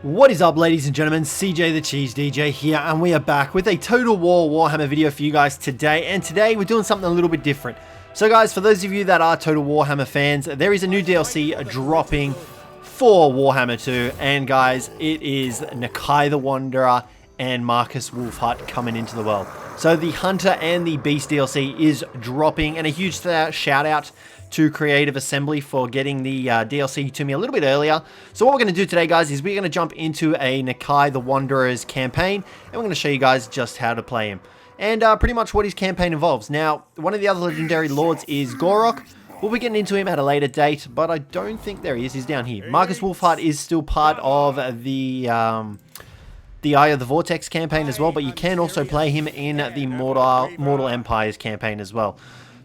What is up, ladies and gentlemen? Cjthecheesedj here, and we are back with a Total War Warhammer video for you guys today. And today we're doing something a little bit different. So guys, for those of you that are Total Warhammer fans, there is a new DLC dropping for Warhammer 2. And guys, it is Nakai the Wanderer and Marcus Wolfheart coming into the world. So the Hunter and the Beast DLC is dropping, and a huge shout out to Creative Assembly for getting the DLC to me a little bit earlier. So what we're going to do today, guys, is we're going to jump into a Nakai the Wanderer's campaign, and we're going to show you guys just how to play him and pretty much what his campaign involves. Now, one of the other legendary lords is Gorok. We'll be getting into him at a later date, but I don't think there he is. He's down here. Marcus Wolfheart is still part of the Eye of the Vortex campaign as well, but you can also play him in the Mortal Empires campaign as well.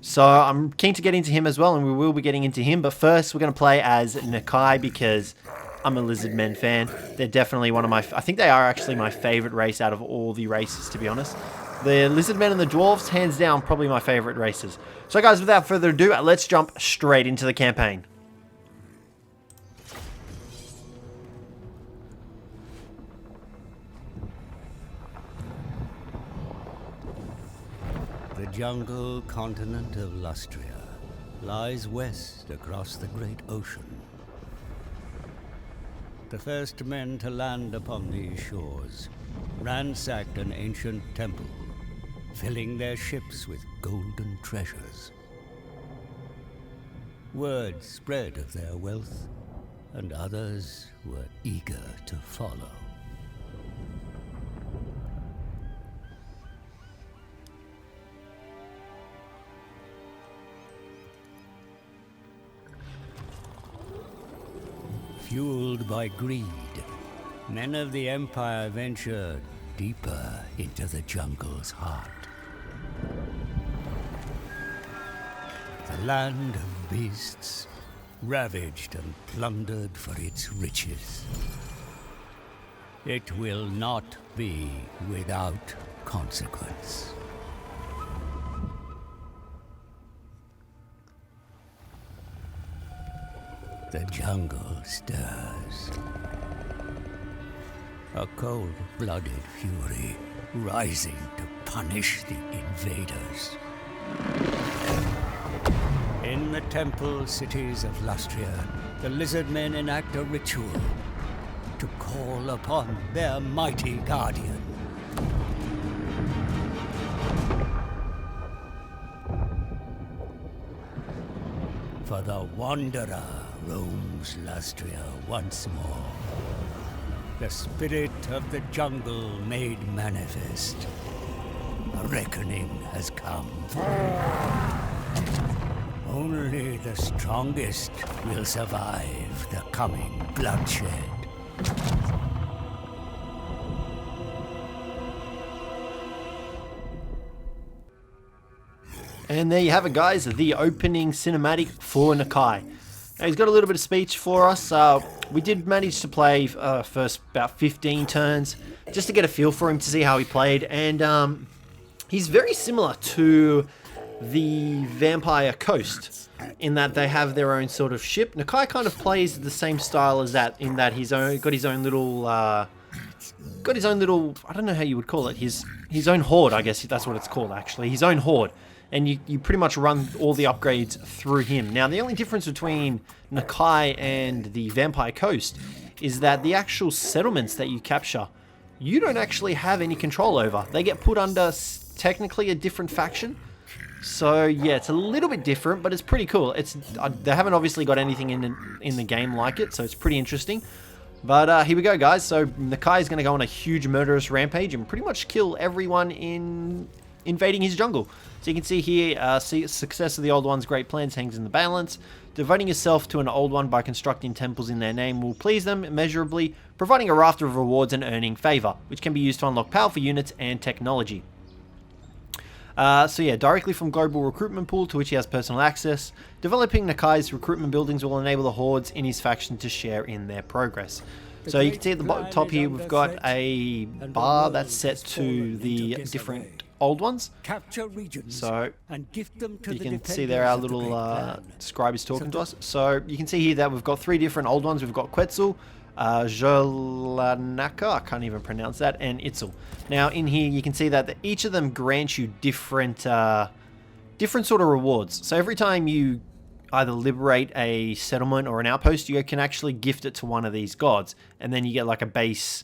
So I'm keen to get into him as well, and we will be getting into him. But first, we're going to play as Nakai because I'm a Lizardmen fan. They're definitely one of my... I think they are actually my favorite race out of all the races, to be honest. The Lizardmen and the Dwarves, hands down, probably my favorite races. So guys, without further ado, let's jump straight into the campaign. The jungle continent of Lustria lies west across the great ocean. The first men to land upon these shores ransacked an ancient temple, filling their ships with golden treasures. Word spread of their wealth, and others were eager to follow. Fueled by greed, men of the Empire ventured deeper into the jungle's heart. The land of beasts, ravaged and plundered for its riches. It will not be without consequence. The jungle stirs. A cold-blooded fury rising to punish the invaders. In the temple cities of Lustria, the Lizardmen enact a ritual to call upon their mighty guardian. For the Wanderer roams Lustria once more. The spirit of the jungle made manifest. A reckoning has come. Only the strongest will survive the coming bloodshed. And there you have it, guys, the opening cinematic for Nakai. Now, he's got a little bit of speech for us. We did manage to play first about 15 turns, just to get a feel for him, to see how he played. And he's very similar to the Vampire Coast, in that they have their own sort of ship. Nakai kind of plays the same style as that, in that he's got his own little... I don't know how you would call it, his own horde, I guess that's what it's called, actually. His own horde. And you pretty much run all the upgrades through him. Now, the only difference between Nakai and the Vampire Coast is that the actual settlements that you capture, you don't actually have any control over. They get put under technically a different faction. So yeah, it's a little bit different, but it's pretty cool. They haven't obviously got anything in the game like it, so it's pretty interesting. But here we go, guys. So Nakai is going to go on a huge murderous rampage and pretty much kill everyone invading his jungle. So you can see here, success of the old one's great plans hangs in the balance. Devoting yourself to an old one by constructing temples in their name will please them immeasurably, providing a raft of rewards and earning favor, which can be used to unlock powerful units and technology. So yeah, directly from global recruitment pool to which he has personal access. Developing Nakai's recruitment buildings will enable the hordes in his faction to share in their progress. So you can see at the top here, we've got a bar that's set to the different old ones. So you can see there our little scribe is talking to us. So you can see here that we've got 3 different old ones. We've got Quetzal, Jolanaka, I can't even pronounce that, and Itzel. Now in here you can see that each of them grant you different sort of rewards. So every time you either liberate a settlement or an outpost, you can actually gift it to one of these gods, and then you get like a base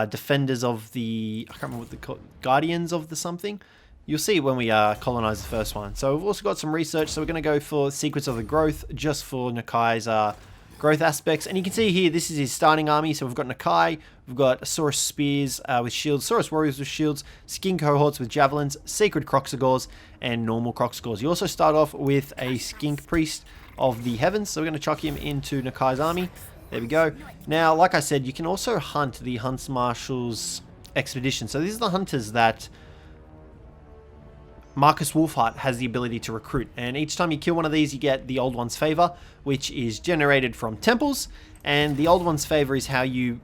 defenders of the, I can't remember what they're called, guardians of the something. You'll see when we colonize the first one. So we've also got some research, so we're going to go for Secrets of the Growth, just for Nakai's growth aspects. And you can see here, this is his starting army. So we've got Nakai, we've got Saurus Spears with shields, Saurus Warriors with shields, Skin Cohorts with javelins, Sacred Croxagores, and normal Croxagores. You also start off with a Skink Priest of the Heavens, so we're going to chuck him into Nakai's army. There we go. Now, like I said, you can also hunt the Hunts Marshal's expedition. So these are the hunters that Marcus Wolfheart has the ability to recruit, and each time you kill one of these you get the Old One's Favor, which is generated from temples, and the Old One's Favor is how you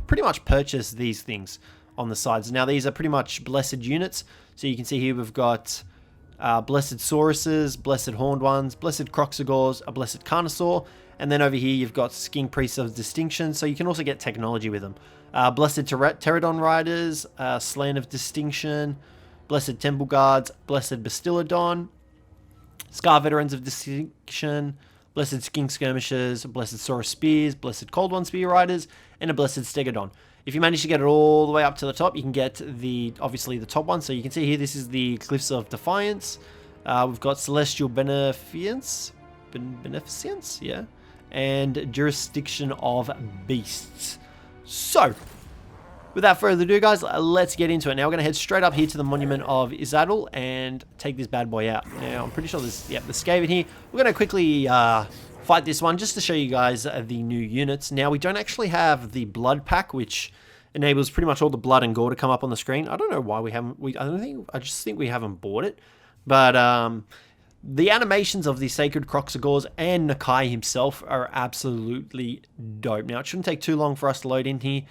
pretty much purchase these things on the sides. Now these are pretty much blessed units, so you can see here we've got Blessed Sauruses, Blessed Horned Ones, Blessed Croxagores, a Blessed Carnosaur, and then over here you've got Skin Priests of Distinction, so you can also get technology with them. Blessed Pterodon Riders, Slain of Distinction, Blessed Temple Guards, Blessed Bastiladon, Scar Veterans of Distinction, Blessed Skink Skirmishers, Blessed Saurus Spears, Blessed Cold One Spear Riders, and a Blessed Stegodon. If you manage to get it all the way up to the top, you can get obviously the top one. So you can see here, this is the Cliffs of Defiance. We've got Celestial Beneficence, yeah, and Jurisdiction of Beasts. So, without further ado, guys, let's get into it. Now we're going to head straight up here to the Monument of Izadel and take this bad boy out. Now, I'm pretty sure there's Skaven here. We're going to quickly fight this one just to show you guys the new units. Now, we don't actually have the Blood Pack, which enables pretty much all the blood and gore to come up on the screen. I don't know why we haven't. I just think we haven't bought it. But the animations of the Sacred Croxagores and Nakai himself are absolutely dope. Now, it shouldn't take too long for us to load in here,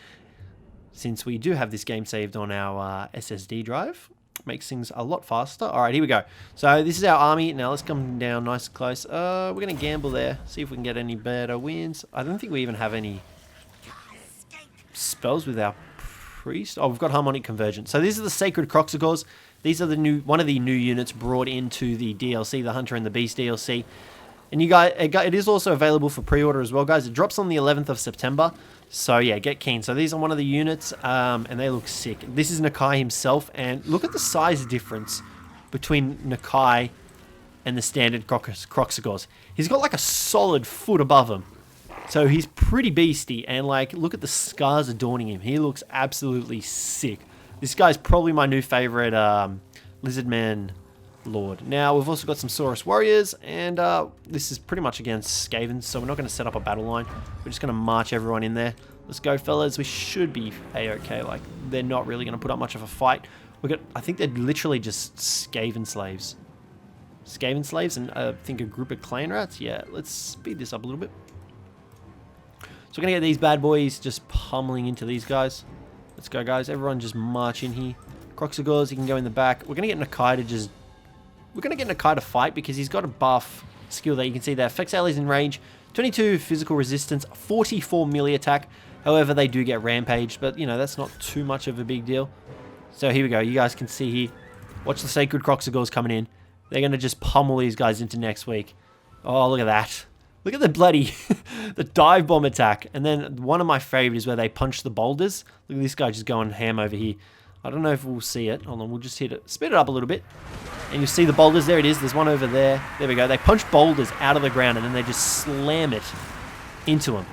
since we do have this game saved on our SSD drive. Makes things a lot faster. Alright, here we go. So this is our army. Now let's come down nice and close. We're going to gamble there. See if we can get any better wins. I don't think we even have any spells with our priest. Oh, we've got Harmonic Convergence. So these are the Sacred Croxagores. These are one of the new units brought into the DLC, the Hunter and the Beast DLC. And you guys, it is also available for pre-order as well, guys. It drops on the 11th of September. So yeah, get keen. So these are one of the units, and they look sick. This is Nakai himself, and look at the size difference between Nakai and the standard Croxagores. He's got like a solid foot above him. So he's pretty beasty, and like, look at the scars adorning him. He looks absolutely sick. This guy's probably my new favorite Lizardman Lord. Now, we've also got some Saurus Warriors, and this is pretty much against Skavens, so we're not going to set up a battle line. We're just going to march everyone in there. Let's go, fellas. We should be a-okay. Like, they're not really going to put up much of a fight. I think they're literally just Skaven slaves. Skaven slaves, and I think a group of clan rats. Yeah, let's speed this up a little bit. So we're going to get these bad boys just pummeling into these guys. Let's go, guys. Everyone just march in here. Croxagores, you can go in the back. We're going to get Nakai to just... We're going to get Nakai to fight because he's got a buff skill that you can see there. Affects allies in range, 22 physical resistance, 44 melee attack. However, they do get rampaged, but, you know, that's not too much of a big deal. So here we go. You guys can see here. Watch the Sacred Croxagores coming in. They're going to just pummel these guys into next week. Oh, look at that. Look at the bloody the dive bomb attack. And then one of my favorite is where they punch the boulders. Look at this guy just going ham over here. I don't know if we'll see it. Hold on, we'll just hit it. Speed it up a little bit. And you'll see the boulders. There it is. There's one over there. There we go. They punch boulders out of the ground and then they just slam it into them.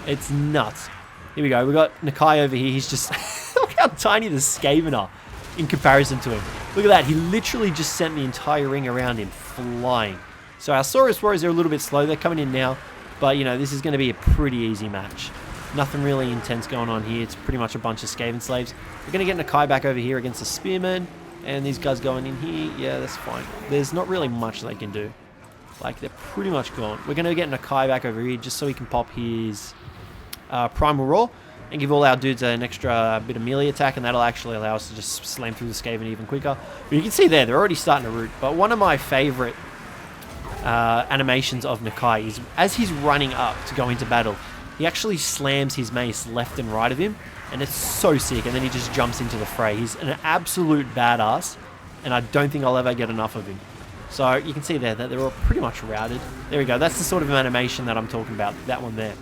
It's nuts. Here we go. We've got Nakai over here. He's just... Look how tiny the Skaven are in comparison to him. Look at that. He literally just sent the entire ring around him flying. So our Saurus Warriors are a little bit slow. They're coming in now. But, you know, this is going to be a pretty easy match. Nothing really intense going on here. It's pretty much a bunch of Skaven slaves. We're going to get Nakai back over here against the Spearmen. And these guys going in here. Yeah, that's fine. There's not really much they can do. Like, they're pretty much gone. We're going to get Nakai back over here just so he can pop his Primal Roar. And give all our dudes an extra bit of melee attack. And that'll actually allow us to just slam through the Skaven even quicker. But you can see there, they're already starting to root. But one of my favorite animations of Nakai is as he's running up to go into battle, he actually slams his mace left and right of him, and it's so sick, and then he just jumps into the fray. He's an absolute badass, and I don't think I'll ever get enough of him. So you can see there that they're all pretty much routed. There we go. That's the sort of animation that I'm talking about, that one there.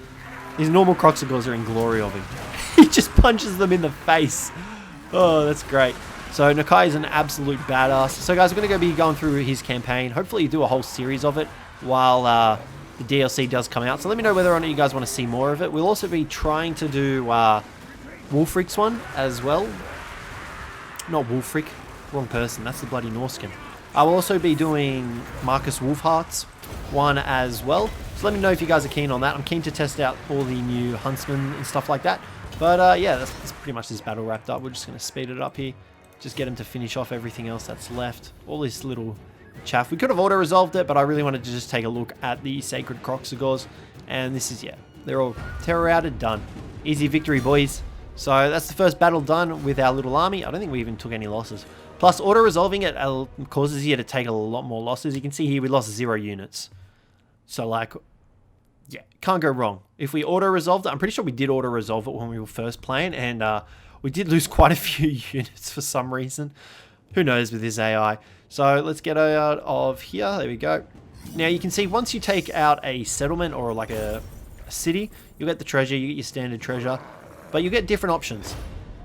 These normal Croxagors are in glory of him. He just punches them in the face. Oh, that's great. So Nakai is an absolute badass. So guys, we're going to be going through his campaign. Hopefully you do a whole series of it while the DLC does come out. So let me know whether or not you guys want to see more of it. We'll also be trying to do Wulfric's one as well. Not Wulfric. Wrong person. That's the bloody Norskin. I will also be doing Marcus Wolfheart's one as well. So let me know if you guys are keen on that. I'm keen to test out all the new huntsmen and stuff like that. But yeah, that's pretty much this battle wrapped up. We're just going to speed it up here. Just get him to finish off everything else that's left. All this little chaff. We could have auto-resolved it, but I really wanted to just take a look at the Sacred Croxagors. And this is, yeah, they're all terror-routed, done. Easy victory, boys. So that's the first battle done with our little army. I don't think we even took any losses. Plus, auto-resolving it causes you to take a lot more losses. You can see here we lost 0 units. So, like, yeah, can't go wrong. If we auto-resolved it, I'm pretty sure we did auto-resolve it when we were first playing, and we did lose quite a few units for some reason. Who knows with this AI. So let's get out of here. There we go. Now you can see once you take out a settlement or like a city, you get the treasure, you get your standard treasure, but you get different options.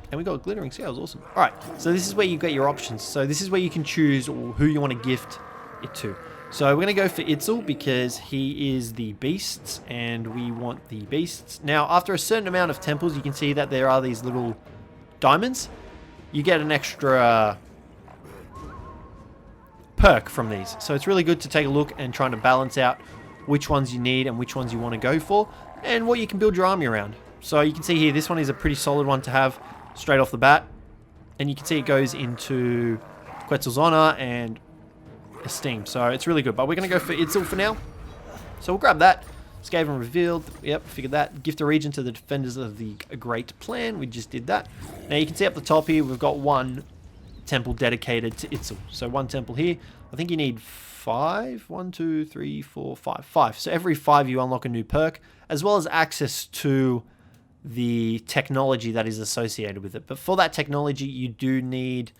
And we got glittering scales, awesome. All right, so this is where you get your options. So this is where you can choose who you want to gift it to. So we're going to go for Itzel because he is the beasts and we want the beasts. Now, after a certain amount of temples, you can see that there are these little diamonds. You get an extra perk from these. So it's really good to take a look and trying to balance out which ones you need and which ones you want to go for and what you can build your army around. So you can see here, this one is a pretty solid one to have straight off the bat. And you can see it goes into Quetzal's Honor and Esteem. So it's really good. But we're going to go for Itzel for now. So we'll grab that. Skaven revealed. Yep, figured that. Gift a region to the defenders of the Great Plan. We just did that. Now you can see up the top here, we've got one temple dedicated to Itzel. So one temple here. I think you need 5. 1, 2, 3, 4, 5. 5. So every 5 you unlock a new perk, as well as access to the technology that is associated with it. But for that technology, you do need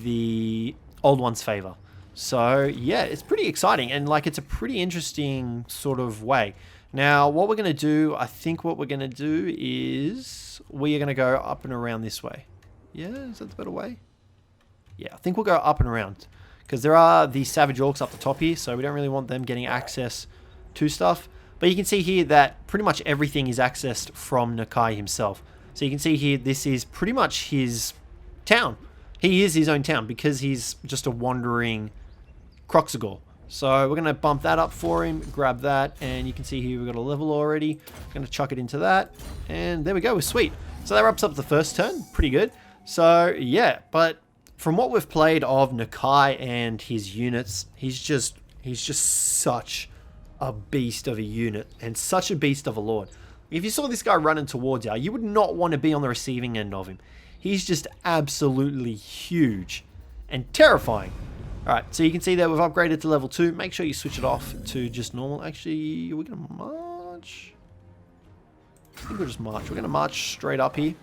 the Old One's favor. So yeah, it's pretty exciting, and like it's a pretty interesting sort of way. Now what we're going to do, I think what we're going to do is we are going to go up and around this way. Yeah, is that the better way? Yeah, I think we'll go up and around because there are the Savage Orcs up the top here, so we don't really want them getting access to stuff. But you can see here that pretty much everything is accessed from Nakai himself. So you can see here, this is pretty much his town. He is his own town because he's just a wandering Croxagor. So we're going to bump that up for him, grab that, and you can see here we've got a level already. Going to chuck it into that, and there we go, we're sweet. So that wraps up the first turn, pretty good. So yeah, but from what we've played of Nakai and his units, he's just such a beast of a unit and such a beast of a lord. If you saw this guy running towards you, you would not want to be on the receiving end of him. He's just absolutely huge and terrifying. Alright, so you can see that we've upgraded to level 2. Make sure you switch it off to just normal. Actually, we're going to march. I think we'll just march. We're going to march straight up here.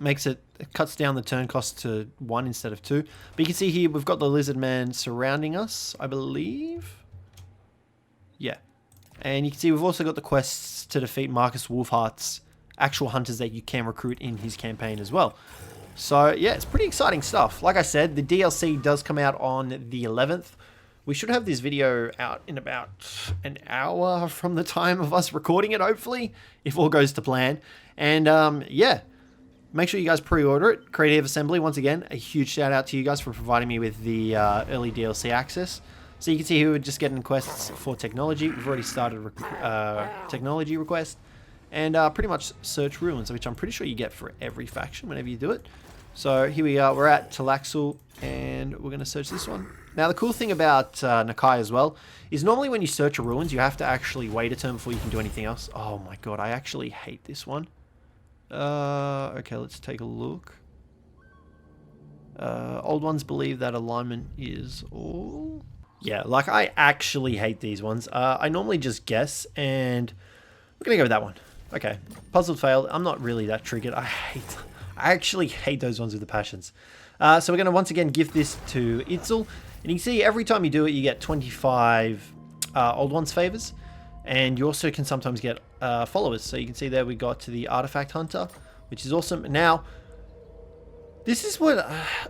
It cuts down the turn cost to 1 instead of 2. But you can see here we've got the lizard man surrounding us, I believe. Yeah. And you can see we've also got the quests to defeat Marcus Wolfheart's actual hunters that you can recruit in his campaign as well. So yeah, it's pretty exciting stuff. Like I said, the DLC does come out on the 11th. We should have this video out in about an hour from the time of us recording it, hopefully, if all goes to plan. And yeah, make sure you guys pre-order it. Creative Assembly, once again, a huge shout out to you guys for providing me with the early DLC access. So you can see here we're just getting quests for technology. We've already started technology request. And pretty much search ruins, which I'm pretty sure you get for every faction whenever you do it. So here we are, we're at Talaxul, and we're going to search this one. Now the cool thing about Nakai as well, is normally when you search a ruins, you have to actually wait a turn before you can do anything else. Oh my god, I actually hate this one. Okay, let's take a look. Old ones believe that alignment is all. Yeah, like I actually hate these ones. I normally just guess, and We're going to go with that one. Okay. Puzzled failed. I'm not really that triggered. I actually hate those ones with the passions. So we're going to once again give this to Itzel. And you can see every time you do it, you get 25 Old Ones favors. And you also can sometimes get followers. So you can see there we got to the Artifact Hunter, which is awesome. Now, this is what...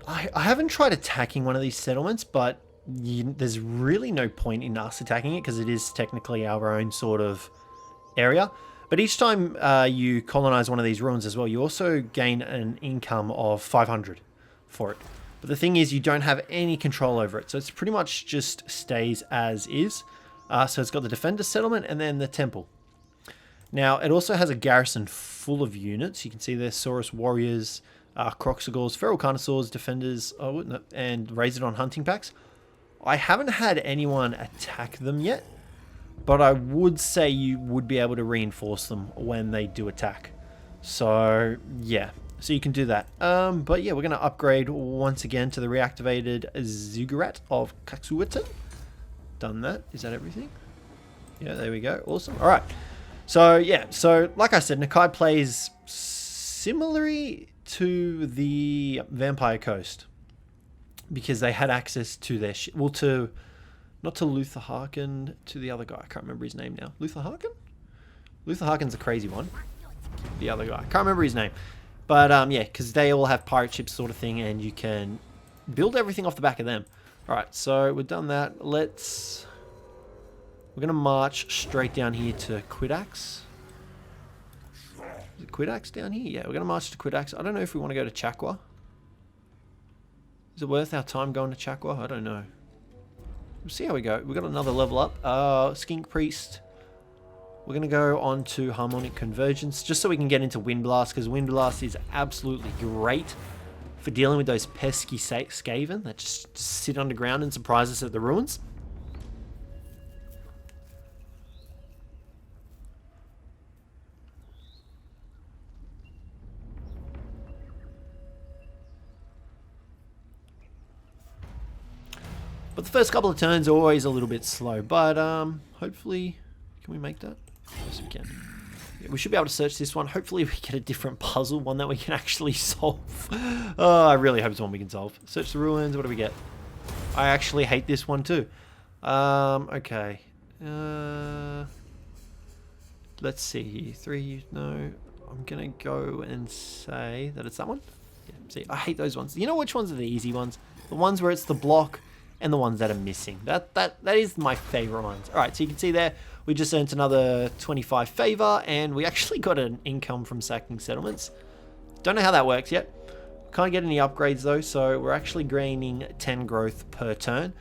I haven't tried attacking one of these settlements, but there's really no point in us attacking it because it is technically our own sort of area. But each time you colonize one of these ruins as well, you also gain an income of 500 for it. But the thing is, you don't have any control over it. So it's pretty much just stays as is. So it's got the Defender Settlement and then the Temple. Now, it also has a garrison full of units. You can see there's Saurus Warriors, Croxagors, Feral Carnosaurs, Defenders, and Razordon Hunting Packs. I haven't had anyone attack them yet, but I would say you would be able to reinforce them when they do attack. So, yeah. So you can do that. But yeah, we're going to upgrade once again to the reactivated Ziggurat of Cjthecheesedj. Done that. Is that everything? Yeah, there we go. Awesome. All right. So, yeah. So, like I said, Nakai plays similarly to the Vampire Coast because they had access to their ship. Well, not to Luther Harkin, to the other guy. I can't remember his name now. Luther Harkin? Luther Harkin's the crazy one. The other guy. I can't remember his name. But, yeah, because they all have pirate ships sort of thing, and you can build everything off the back of them. Alright, so we've done that. We're going to march straight down here to Quidax. Is it Quidax down here? Yeah, we're going to march to Quidax. I don't know if we want to go to Chakwa. Is it worth our time going to Chakwa? I don't know. We'll see how we go. We've got another level up. Skink Priest. We're going to go on to Harmonic Convergence just so we can get into Wind Blast, because Wind Blast is absolutely great for dealing with those pesky Skaven that just sit underground and surprise us at the ruins. But the first couple of turns are always a little bit slow, but hopefully... Can we make that? Yes, we can. Yeah, we should be able to search this one. Hopefully we get a different puzzle, one that we can actually solve. Oh, I really hope it's one we can solve. Search the ruins. What do we get? I actually hate this one too. Okay. Let's see here. 3, no. I'm going to go and say that it's that one. Yeah, see, I hate those ones. You know which ones are the easy ones? The ones where it's the block and the ones that are missing. That is my favorite ones. All right, so you can see there, we just earned another 25 favor, and we actually got an income from sacking settlements. Don't know how that works yet. Can't get any upgrades though, so we're actually gaining 10 growth per turn.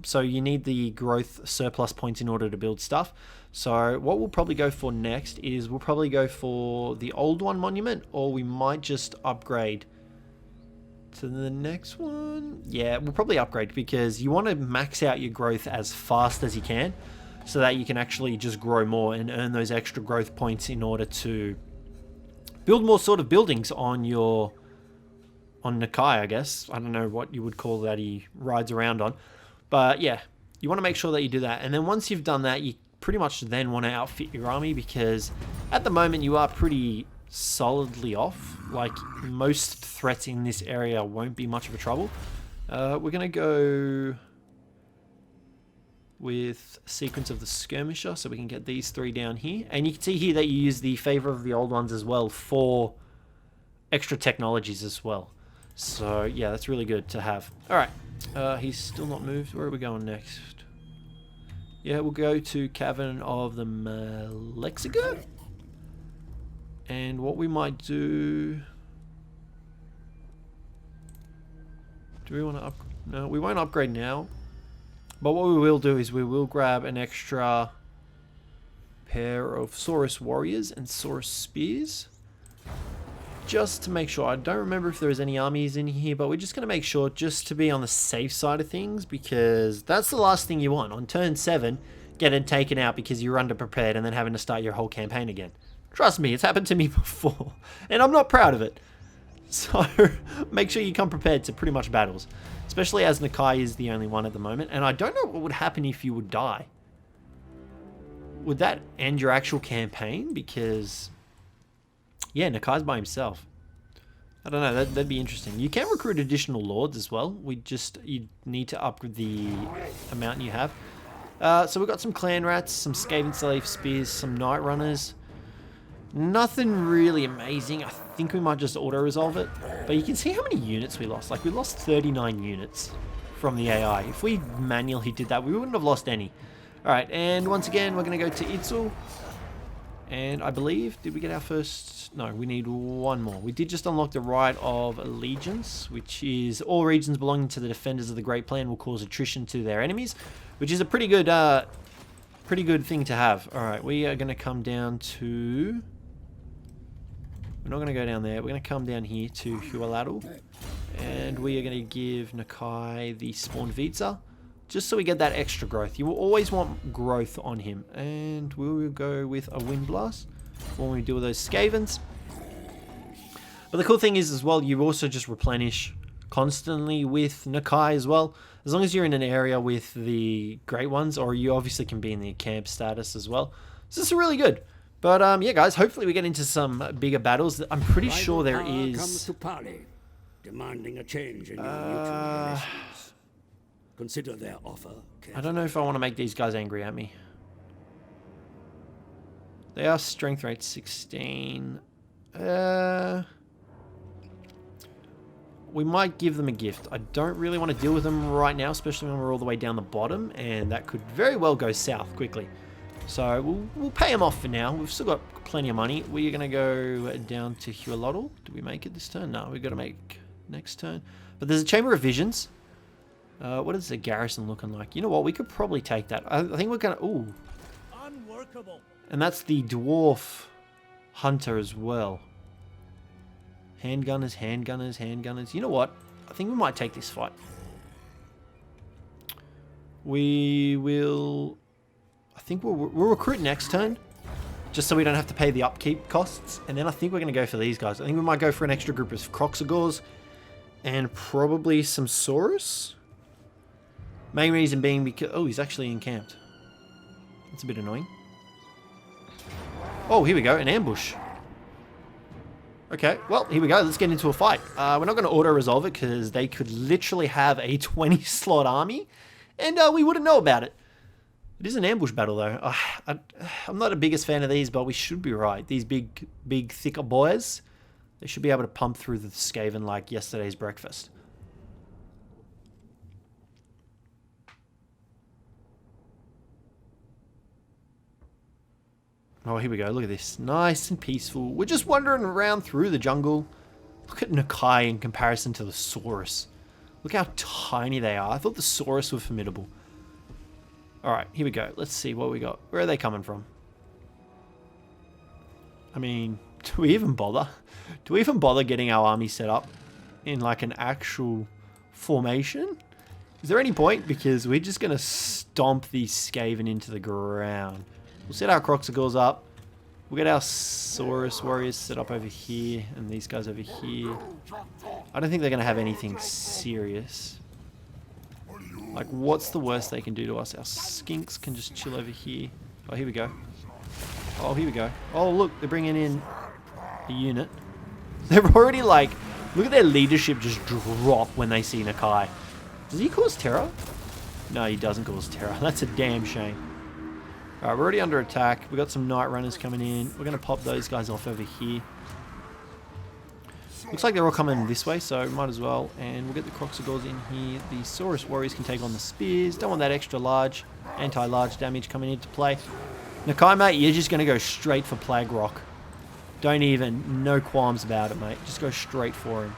So you need the growth surplus points in order to build stuff. So what we'll probably go for next is we'll probably go for the old one monument, or we might just upgrade to the next one. Yeah, we'll probably upgrade because you want to max out your growth as fast as you can so that you can actually just grow more and earn those extra growth points in order to build more sort of buildings on Nakai, I guess. I don't know what you would call that he rides around on. But yeah, you want to make sure that you do that. And then once you've done that, you pretty much then want to outfit your army, because at the moment you are pretty solidly off. Like, most threats in this area won't be much of a trouble. We're going to go with Sequence of the Skirmisher, so we can get these 3 down here. And you can see here that you use the Favor of the Old Ones as well for extra technologies as well. So yeah, that's really good to have. Alright, he's still not moved. Where are we going next? Yeah, we'll go to Cavern of the Malexica. And what we might do... Do we want to upgrade? No, we won't upgrade now. But what we will do is we will grab an extra pair of Saurus Warriors and Saurus Spears. Just to make sure. I don't remember if there's any armies in here, but we're just going to make sure just to be on the safe side of things, because that's the last thing you want. On turn 7, getting taken out because you're underprepared and then having to start your whole campaign again. Trust me, it's happened to me before, and I'm not proud of it. So make sure you come prepared to pretty much battles, especially as Nakai is the only one at the moment, and I don't know what would happen if you would die. would that end your actual campaign? Because, yeah, Nakai's by himself. I don't know, that'd be interesting. You can recruit additional lords as well. You need to upgrade the amount you have. So we've got some clan rats, some Skaven slave spears, some night runners. Nothing really amazing. I think we might just auto-resolve it. But you can see how many units we lost. Like, we lost 39 units from the AI. If we manually did that, we wouldn't have lost any. Alright, and once again, we're going to go to Itzel. And I believe, did we get our first? No, we need one more. We did just unlock the Rite of Allegiance, which is all regions belonging to the defenders of the Great Plan will cause attrition to their enemies, which is a pretty good thing to have. Alright, we are going to come down to... We're not going to go down there. We're going to come down here to Hualadal. And we are going to give Nakai the Spawn Vitza, just so we get that extra growth. You will always want growth on him. And we will go with a Wind Blast when we deal with those Skavens. But the cool thing is as well, you also just replenish constantly with Nakai as well. As long as you're in an area with the Great Ones, or you obviously can be in the camp status as well. So this is really good. But yeah, guys, hopefully we get into some bigger battles. I'm pretty sure there is... comes to parley, demanding a change in your mutual relations. Consider their offer carefully. I don't know if I want to make these guys angry at me. They are strength rate 16. We might give them a gift. I don't really want to deal with them right now, especially when we're all the way down the bottom, and that could very well go south quickly. So we'll pay them off for now. We've still got plenty of money. We're going to go down to Hualadal. Do we make it this turn? No, we've got to make next turn. But there's a Chamber of Visions. What is the garrison looking like? You know what? We could probably take that. I think we're going to... Ooh. Unworkable. And that's the Dwarf Hunter as well. Handgunners, handgunners, handgunners. You know what? I think we might take this fight. We will... I think we'll recruit next turn, just so we don't have to pay the upkeep costs. And then I think we're going to go for these guys. I think we might go for an extra group of Croxagors and probably some Saurus. Main reason being because... Oh, he's actually encamped. That's a bit annoying. Oh, here we go. An ambush. Okay, well, here we go. Let's get into a fight. We're not going to auto-resolve it because they could literally have a 20-slot army, and we wouldn't know about it. It is an ambush battle, though. I'm not the biggest fan of these, but we should be right. These big, thicker boys, they should be able to pump through the Skaven like yesterday's breakfast. Oh, here we go. Look at this. Nice and peaceful. We're just wandering around through the jungle. Look at Nakai in comparison to the Saurus. Look how tiny they are. I thought the Saurus were formidable. Alright, here we go. Let's see what we got. Where are they coming from? I mean, do we even bother? Do we even bother getting our army set up in like an actual formation? Is there any point? Because we're just going to stomp these Skaven into the ground. We'll set our Croxagors up. We'll get our Saurus warriors set up over here and these guys over here. I don't think they're going to have anything serious. Like, what's the worst they can do to us? Our skinks can just chill over here. Oh, here we go. Oh, here we go. Oh, look, they're bringing in a unit. They're already like, look at their leadership just drop when they see Nakai. Does he cause terror? No, he doesn't cause terror. That's a damn shame. Alright, we're already under attack. We've got some Night Runners coming in. We're going to pop those guys off over here. Looks like they're all coming this way, so might as well. And we'll get the Croxagors in here. The Saurus warriors can take on the spears. Don't want that extra large, anti-large damage coming into play. Nakai, mate, you're just going to go straight for Plague Rock. Don't even, no qualms about it, mate. Just go straight for him.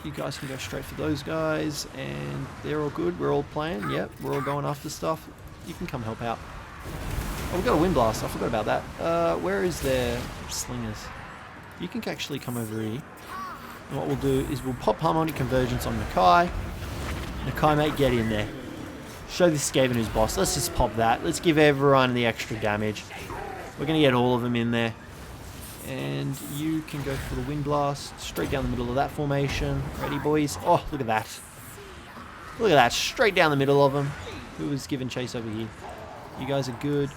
You guys can go straight for those guys, and they're all good. We're all playing. Yep, we're all going after stuff. You can come help out. Oh, we've got a Wind Blast. I forgot about that. Where is their slingers? You can actually come over here. And what we'll do is we'll pop Harmonic Convergence on Nakai. Nakai, mate, get in there. Show this Skaven who's boss. Let's just pop that. Let's give everyone the extra damage. We're going to get all of them in there. And you can go for the Wind Blast. Straight down the middle of that formation. Ready, boys? Oh, look at that. Look at that. Straight down the middle of them. Who was giving chase over here? You guys are good.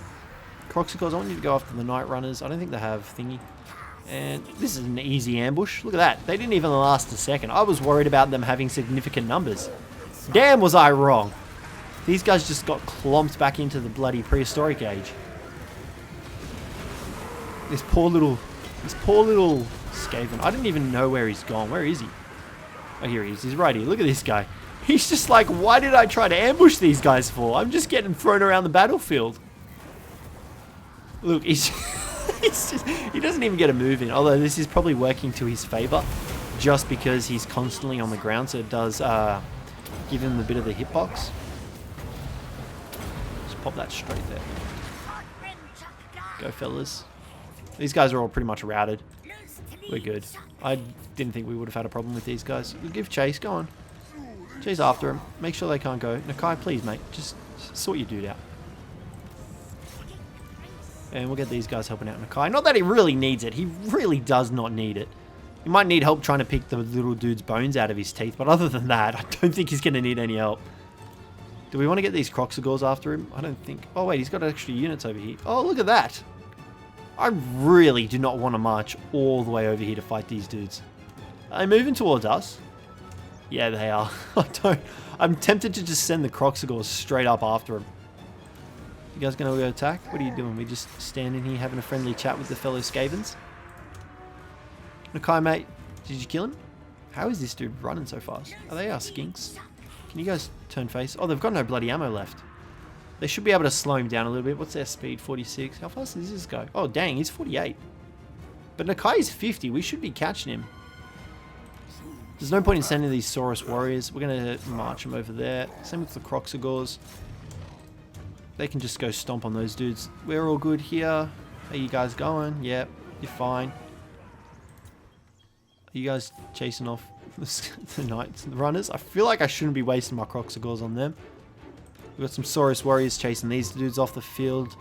Croxicals, I want you to go after the Night Runners. I don't think they have thingy. And this is an easy ambush. Look at that. They didn't even last a second. I was worried about them having significant numbers. Damn, was I wrong. These guys just got clomped back into the bloody prehistoric age. This poor little Skaven. I didn't even know where he's gone. Where is he? Oh, here he is. He's right here. Look at this guy. He's just like, why did I try to ambush these guys for? I'm just getting thrown around the battlefield. Look, he's he doesn't even get a move in. Although this is probably working to his favor, just because he's constantly on the ground, so it does give him a bit of the hitbox. Just pop that straight there. Go, fellas. These guys are all pretty much routed. We're good. I didn't think we would have had a problem with these guys. We'll give chase. Go on. Chase after him. Make sure they can't go. Nakai, please, mate. Just sort your dude out. And we'll get these guys helping out Nakai. Not that he really needs it. He really does not need it. He might need help trying to pick the little dude's bones out of his teeth. But other than that, I don't think he's going to need any help. Do we want to get these Croxigors after him? I don't think... Oh, wait. He's got extra units over here. Oh, look at that. I really do not want to march all the way over here to fight these dudes. Are they moving towards us? Yeah, they are. I'm tempted to just send the Croxigors straight up after him. You guys gonna go attack? What are you doing? We just standing here having a friendly chat with the fellow Skavens? Nakai, mate, did you kill him? How is this dude running so fast? Are they our skinks? Can you guys turn face? Oh, they've got no bloody ammo left. They should be able to slow him down a little bit. What's their speed? 46. How fast does this go? Oh, dang, he's 48. But Nakai is 50. We should be catching him. There's no point in sending these Saurus warriors. We're going to march them over there. Same with the Croxigors. They can just go stomp on those dudes. We're all good here. How you guys going? Yep, you're fine. Are you guys chasing off the Knights and the Runners? I feel like I shouldn't be wasting my Croxigors on them. We've got some Saurus warriors chasing these dudes off the field.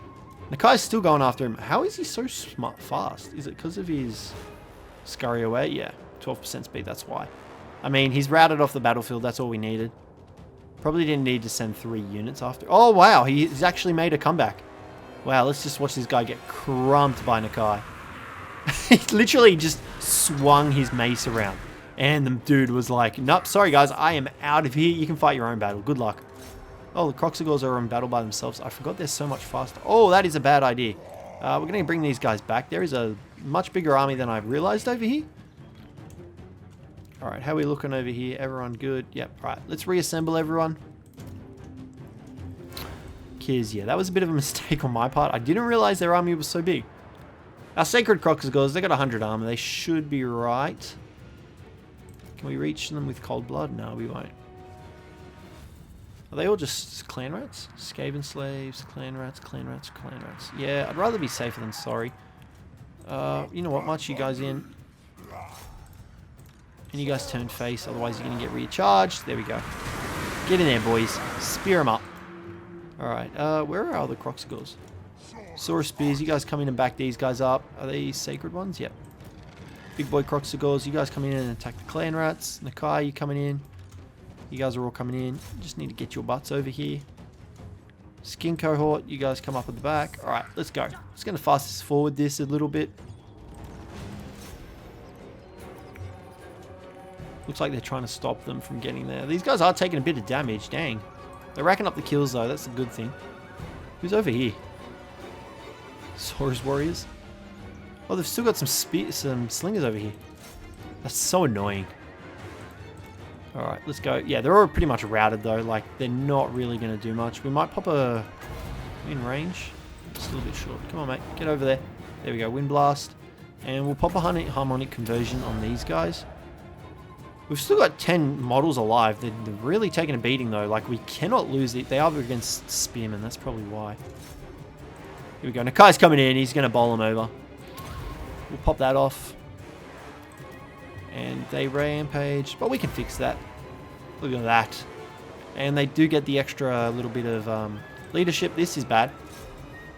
Nakai's still going after him. How is he so fast? Is it because of his scurry away? Yeah, 12% speed, that's why. I mean, he's routed off the battlefield. That's all we needed. Probably didn't need to send 3 units after. Oh, wow. He's actually made a comeback. Wow, let's just watch this guy get crumped by Nakai. He literally just swung his mace around. And the dude was like, nope, sorry guys, I am out of here. You can fight your own battle. Good luck. Oh, the Croxigors are in battle by themselves. I forgot they're so much faster. Oh, that is a bad idea. We're going to bring these guys back. There is a much bigger army than I realized over here. Alright, how are we looking over here? Everyone good? Yep, right. Let's reassemble everyone. Because, yeah, that was a bit of a mistake on my part. I didn't realize their army was so big. Our Sacred Croxigors, they got 100 armor. They should be right. Can we reach them with cold blood? No, we won't. Are they all just clan rats? Skaven slaves, clan rats, clan rats, clan rats. Yeah, I'd rather be safer than sorry. You know what? March you guys in. And you guys turn face, otherwise you're going to get recharged. There we go. Get in there, boys. Spear them up. Alright, where are all the Croxigors? Saurus Spears, you guys come in and back these guys up. Are they sacred ones? Yep. Big boy Croxigors, you guys come in and attack the clan rats. Nakai, you coming in. You guys are all coming in. Just need to get your butts over here. Skin cohort, you guys come up at the back. Alright, let's go. Just going to fast forward this a little bit. Looks like they're trying to stop them from getting there. These guys are taking a bit of damage. Dang. They're racking up the kills, though. That's a good thing. Who's over here? Saurus warriors? Oh, they've still got some slingers over here. That's so annoying. Alright, let's go. Yeah, they're all pretty much routed, though. Like, they're not really going to do much. We might pop a... in range. Just a little bit short. Come on, mate. Get over there. There we go. Wind blast. And we'll pop a harmonic conversion on these guys. We've still got 10 models alive. They're really taking a beating, though. Like, we cannot lose it. They are against spearmen. That's probably why. Here we go. Nakai's coming in. He's going to bowl them over. We'll pop that off. And they rampage. But we can fix that. Look at that. And they do get the extra little bit of leadership. This is bad.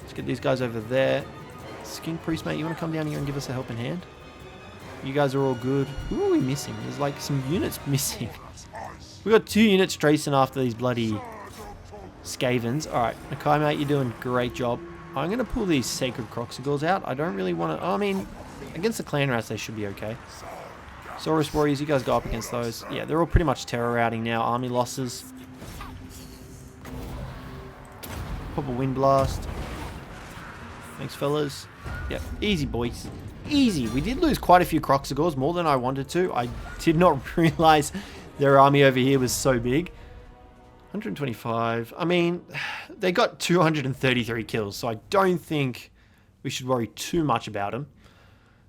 Let's get these guys over there. Skin Priest, mate, you want to come down here and give us a helping hand? You guys are all good. Who are we missing? There's like some units missing. We got 2 units tracing after these bloody Skavens. Alright, Nakai, mate, you're doing a great job. I'm going to pull these Sacred Croxigors out. I don't really want to... I mean, against the Clan Rats, they should be okay. Saurus Warriors, you guys go up against those. Yeah, they're all pretty much terror routing now. Army losses. Pop a Wind Blast. Thanks, fellas. Yep, easy, boys. Easy. We did lose quite a few Croxigors, more than I wanted to. I did not realize their army over here was so big. 125. I mean, they got 233 kills, so I don't think we should worry too much about them.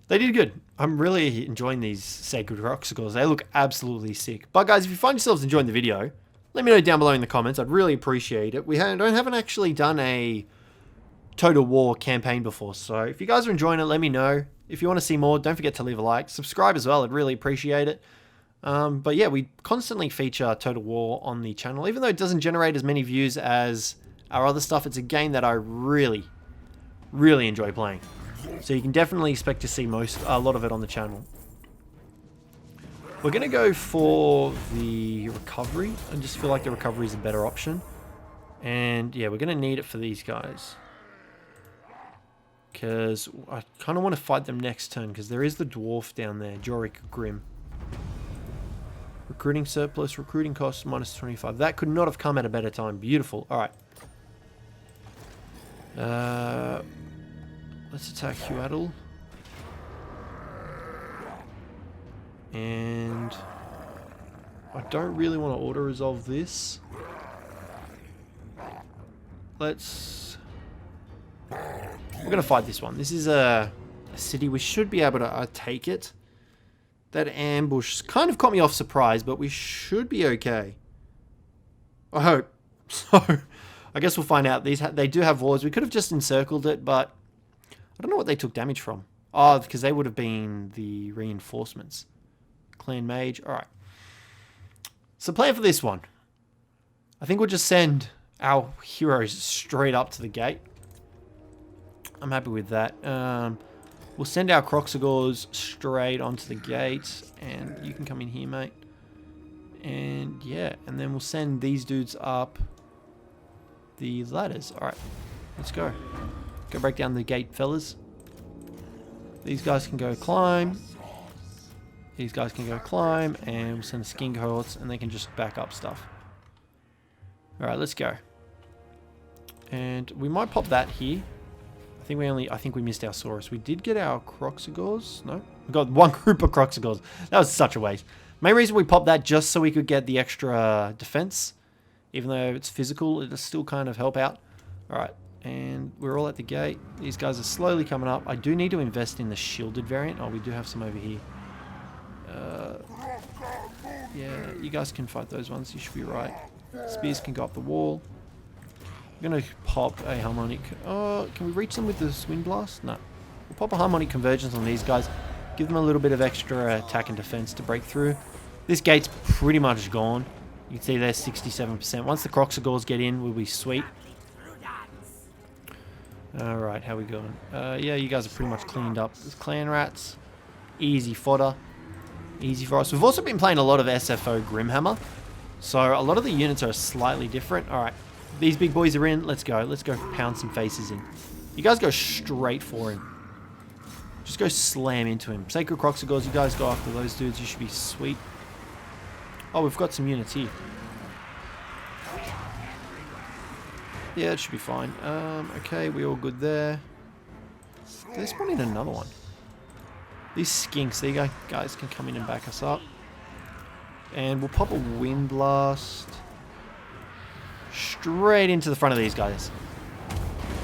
They did good. I'm really enjoying these Sacred Croxigors. They look absolutely sick. But guys, if you find yourselves enjoying the video, let me know down below in the comments. I'd really appreciate it. We haven't actually done a Total War campaign before, so if you guys are enjoying it, let me know. If you want to see more, don't forget to leave a like. Subscribe as well. I'd really appreciate it. But yeah, we constantly feature Total War on the channel. Even though it doesn't generate as many views as our other stuff, it's a game that I really, really enjoy playing. So you can definitely expect to see a lot of it on the channel. We're going to go for the recovery. I just feel like the recovery is a better option. And yeah, we're going to need it for these guys. Because I kind of want to fight them next turn, because there is the dwarf down there, Jorik Grim. Recruiting surplus, recruiting cost minus 25. That could not have come at a better time. Beautiful. Alright. Let's attack Huadal. And I don't really want to auto-resolve this. We're going to fight this one. This is a city. We should be able to take it. That ambush kind of caught me off surprise, but we should be okay. I hope. So, I guess we'll find out. They do have wars. We could have just encircled it, but I don't know what they took damage from. Oh, because they would have been the reinforcements. Clan Mage. Alright. So, plan for this one. I think we'll just send our heroes straight up to the gate. I'm happy with that. We'll send our Croxigors straight onto the gate. And you can come in here, mate. And yeah, and then we'll send these dudes up the ladders. Alright, let's go. Go break down the gate, fellas. These guys can go climb. These guys can go climb. And we'll send the skin cohorts and they can just back up stuff. Alright, let's go. And we might pop that here. I think we missed our Saurus. We did get our Croxigors. No? We got one group of Croxigors. That was such a waste. Main reason we popped that just so we could get the extra defense. Even though it's physical, it'll still kind of help out. Alright. And we're all at the gate. These guys are slowly coming up. I do need to invest in the shielded variant. Oh, we do have some over here. Yeah, you guys can fight those ones. You should be right. Spears can go up the wall. I'm going to pop a Harmonic... Oh, can we reach them with this Wind Blast? No. We'll pop a Harmonic Convergence on these guys. Give them a little bit of extra attack and defense to break through. This gate's pretty much gone. You can see there's 67%. Once the Croxigors get in, we'll be sweet. Alright, how we going? Yeah, you guys are pretty much cleaned up. There's Clan Rats. Easy fodder. Easy for us. We've also been playing a lot of SFO Grimhammer. So a lot of the units are slightly different. Alright. These big boys are in. Let's go. Let's go pound some faces in. You guys go straight for him. Just go slam into him. Sacred Croxigors, you guys go after those dudes. You should be sweet. Oh, we've got some units here. Yeah, it should be fine. Okay, we all good there. There's one in another one. These skinks, there you go. Guys can come in and back us up. And we'll pop a Wind Blast straight into the front of these guys.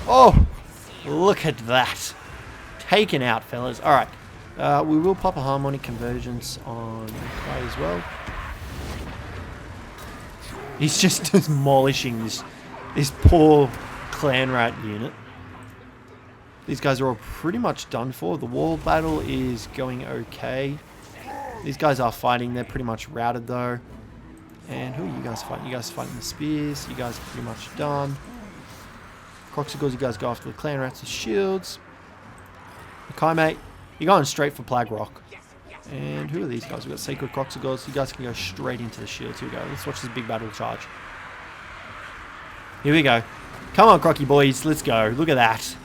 Oh, look at that. Taken out, fellas. Alright. We will pop a Harmonic Convergence on Nakai as well. He's just demolishing this poor Clan Rat unit. These guys are all pretty much done for. The wall battle is going okay. These guys are fighting. They're pretty much routed though. And who are you guys fighting? You guys are fighting the spears. You guys are pretty much done. Croxigors, you guys go after the Clan Rats with shields. Nakai, mate, you're going straight for Plague Rock. And who are these guys? We've got Sacred Croxigors. You guys can go straight into the shields. Here we go. Let's watch this big battle charge. Here we go. Come on, Crocky boys. Let's go. Look at that.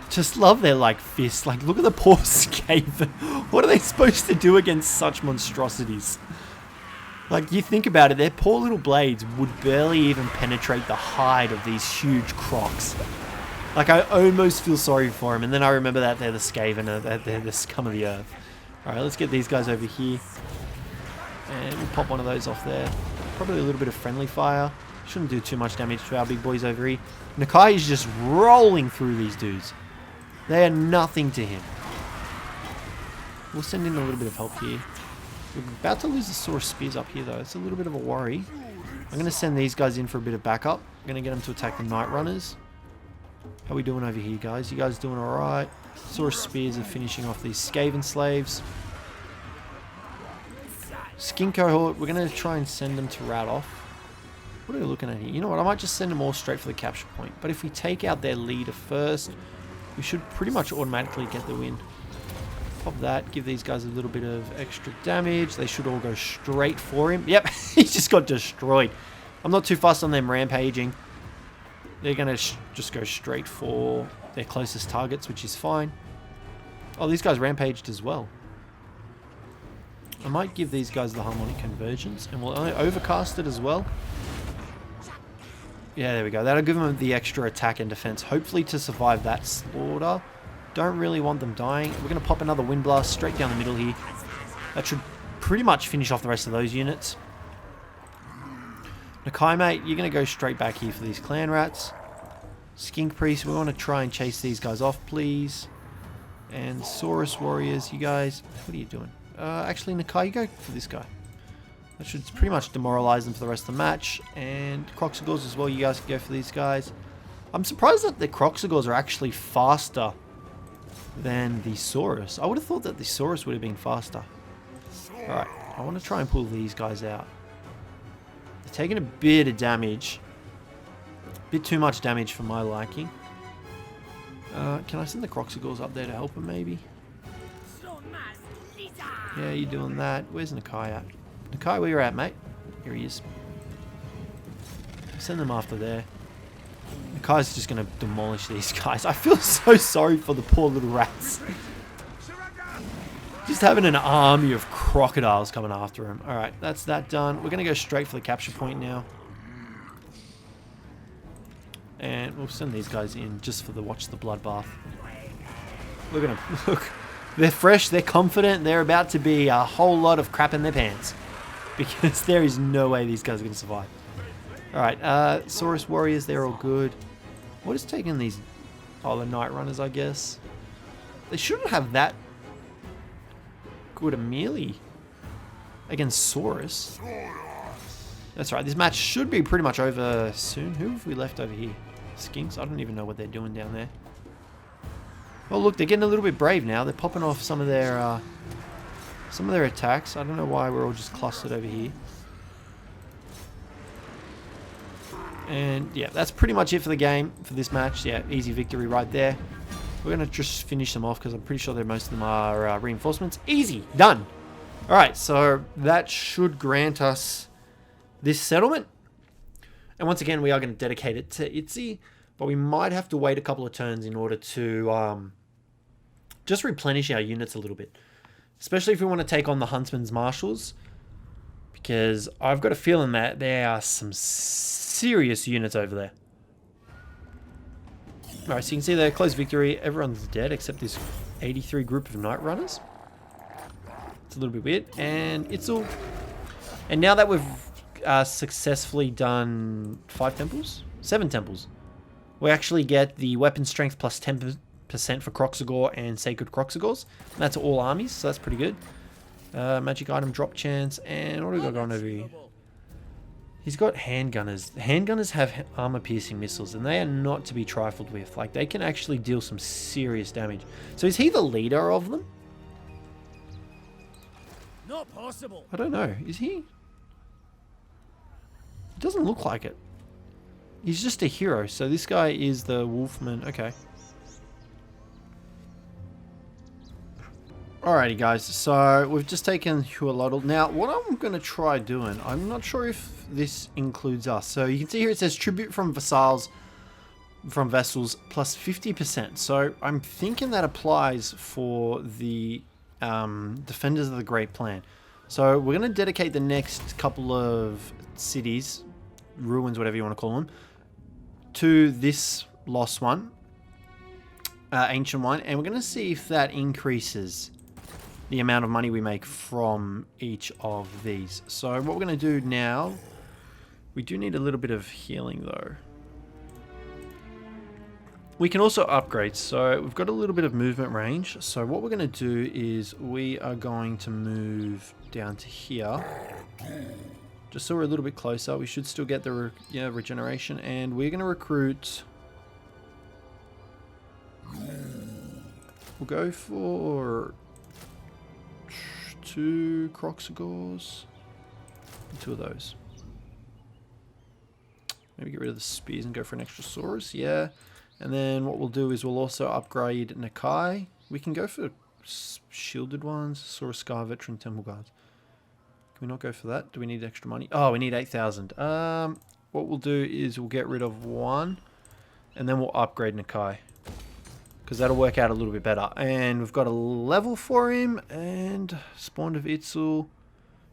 Just love their, like, fists. Like, look at the poor Skaven. What are they supposed to do against such monstrosities? Like, you think about it, their poor little blades would barely even penetrate the hide of these huge crocs. Like, I almost feel sorry for them, and then I remember that they're the Skaven, they're the scum of the earth. Alright, let's get these guys over here. And we'll pop one of those off there. Probably a little bit of friendly fire. Shouldn't do too much damage to our big boys over here. Nakai is just rolling through these dudes. They are nothing to him. We'll send in a little bit of help here. We're about to lose the Saurus Spears up here, though. It's a little bit of a worry. I'm going to send these guys in for a bit of backup. I'm going to get them to attack the Night Runners. How are we doing over here, guys? You guys doing alright? Saurus Spears are finishing off these Skaven slaves. Skin Cohort, we're going to try and send them to rat off. What are we looking at here? You know what? I might just send them all straight for the capture point. But if we take out their leader first, we should pretty much automatically get the win. Pop that, give these guys a little bit of extra damage. They should all go straight for him. Yep, he just got destroyed. I'm not too fussed on them rampaging. They're going to just go straight for their closest targets, which is fine. Oh, these guys rampaged as well. I might give these guys the Harmonic Convergence, and we'll overcast it as well. Yeah, there we go. That'll give them the extra attack and defense, hopefully to survive that slaughter. Don't really want them dying. We're going to pop another Wind Blast straight down the middle here. That should pretty much finish off the rest of those units. Nakai, mate, you're going to go straight back here for these clan rats. Skink Priest, we want to try and chase these guys off, please. And Saurus Warriors, you guys, what are you doing? Actually, Nakai, you go for this guy. That should pretty much demoralize them for the rest of the match. And Croxigors as well, you guys can go for these guys. I'm surprised that the Croxigors are actually faster than the Saurus. I would have thought that the Saurus would have been faster. Alright, I want to try and pull these guys out. They're taking a bit of damage. A bit too much damage for my liking. Can I send the Croxigors up there to help them maybe? Yeah, you're doing that. Where's Nakai at? Nakai, where you at, mate? Here he is. Send them after there. Nakai's just going to demolish these guys. I feel so sorry for the poor little rats. Just having an army of crocodiles coming after him. Alright, that's that done. We're going to go straight for the capture point now. And we'll send these guys in just for the watch the bloodbath. Look at them. Look. They're fresh, they're confident, they're about to be a whole lot of crap in their pants. Because there is no way these guys are going to survive. Alright, Saurus Warriors, they're all good. What is taking these... Oh, the Night Runners, I guess. They shouldn't have that good a melee against Saurus. That's right, this match should be pretty much over soon. Who have we left over here? Skinks? I don't even know what they're doing down there. Well, look, they're getting a little bit brave now. They're popping off some of their attacks. I don't know why we're all just clustered over here. And yeah, that's pretty much it for the game, for this match. Yeah, easy victory right there. We're going to just finish them off because I'm pretty sure that most of them are reinforcements. Easy, done. All right, so that should grant us this settlement. And once again, we are going to dedicate it to Itzy, but we might have to wait a couple of turns in order to just replenish our units a little bit. Especially if we want to take on the Huntsman's Marshals, because I've got a feeling that there are some serious units over there. Alright, so you can see there, close victory. Everyone's dead except this 83 group of Night Runners. It's a little bit weird. And it's all... And now that we've successfully done 7 temples, we actually get the weapon strength plus 10% for Croxigor and Sacred Croxigors. That's all armies, so that's pretty good. Magic item drop chance, and what do we got going over here? He's got handgunners. Handgunners have armor-piercing missiles, and they are not to be trifled with. Like, they can actually deal some serious damage. So is he the leader of them? Not possible. I don't know. Is he? It doesn't look like it. He's just a hero. So this guy is the Wolfman. Okay. Alrighty guys, so we've just taken Hualotl. Now what I'm going to try doing, I'm not sure if this includes us. So you can see here it says tribute from vessels plus 50%. So I'm thinking that applies for the Defenders of the Great Plan. So we're going to dedicate the next couple of cities, ruins, whatever you want to call them, to this lost one, ancient one, and we're going to see if that increases the amount of money we make from each of these. So what we're going to do now, we do need a little bit of healing though. We can also upgrade, so we've got a little bit of movement range. So what we're going to do is we are going to move down to here, just so we're a little bit closer. We should still get the regeneration, and we're going to recruit. We'll go for 2 Croxagors, 2 of those. Maybe get rid of the spears and go for an extra Saurus, yeah. And then what we'll do is we'll also upgrade Nakai. We can go for shielded ones, Saurus Scar, Veteran, Temple Guards. Can we not go for that? Do we need extra money? Oh, we need 8,000. What we'll do is we'll get rid of 1, and then we'll upgrade Nakai, because that'll work out a little bit better. And we've got a level for him, and Spawned of Itzel,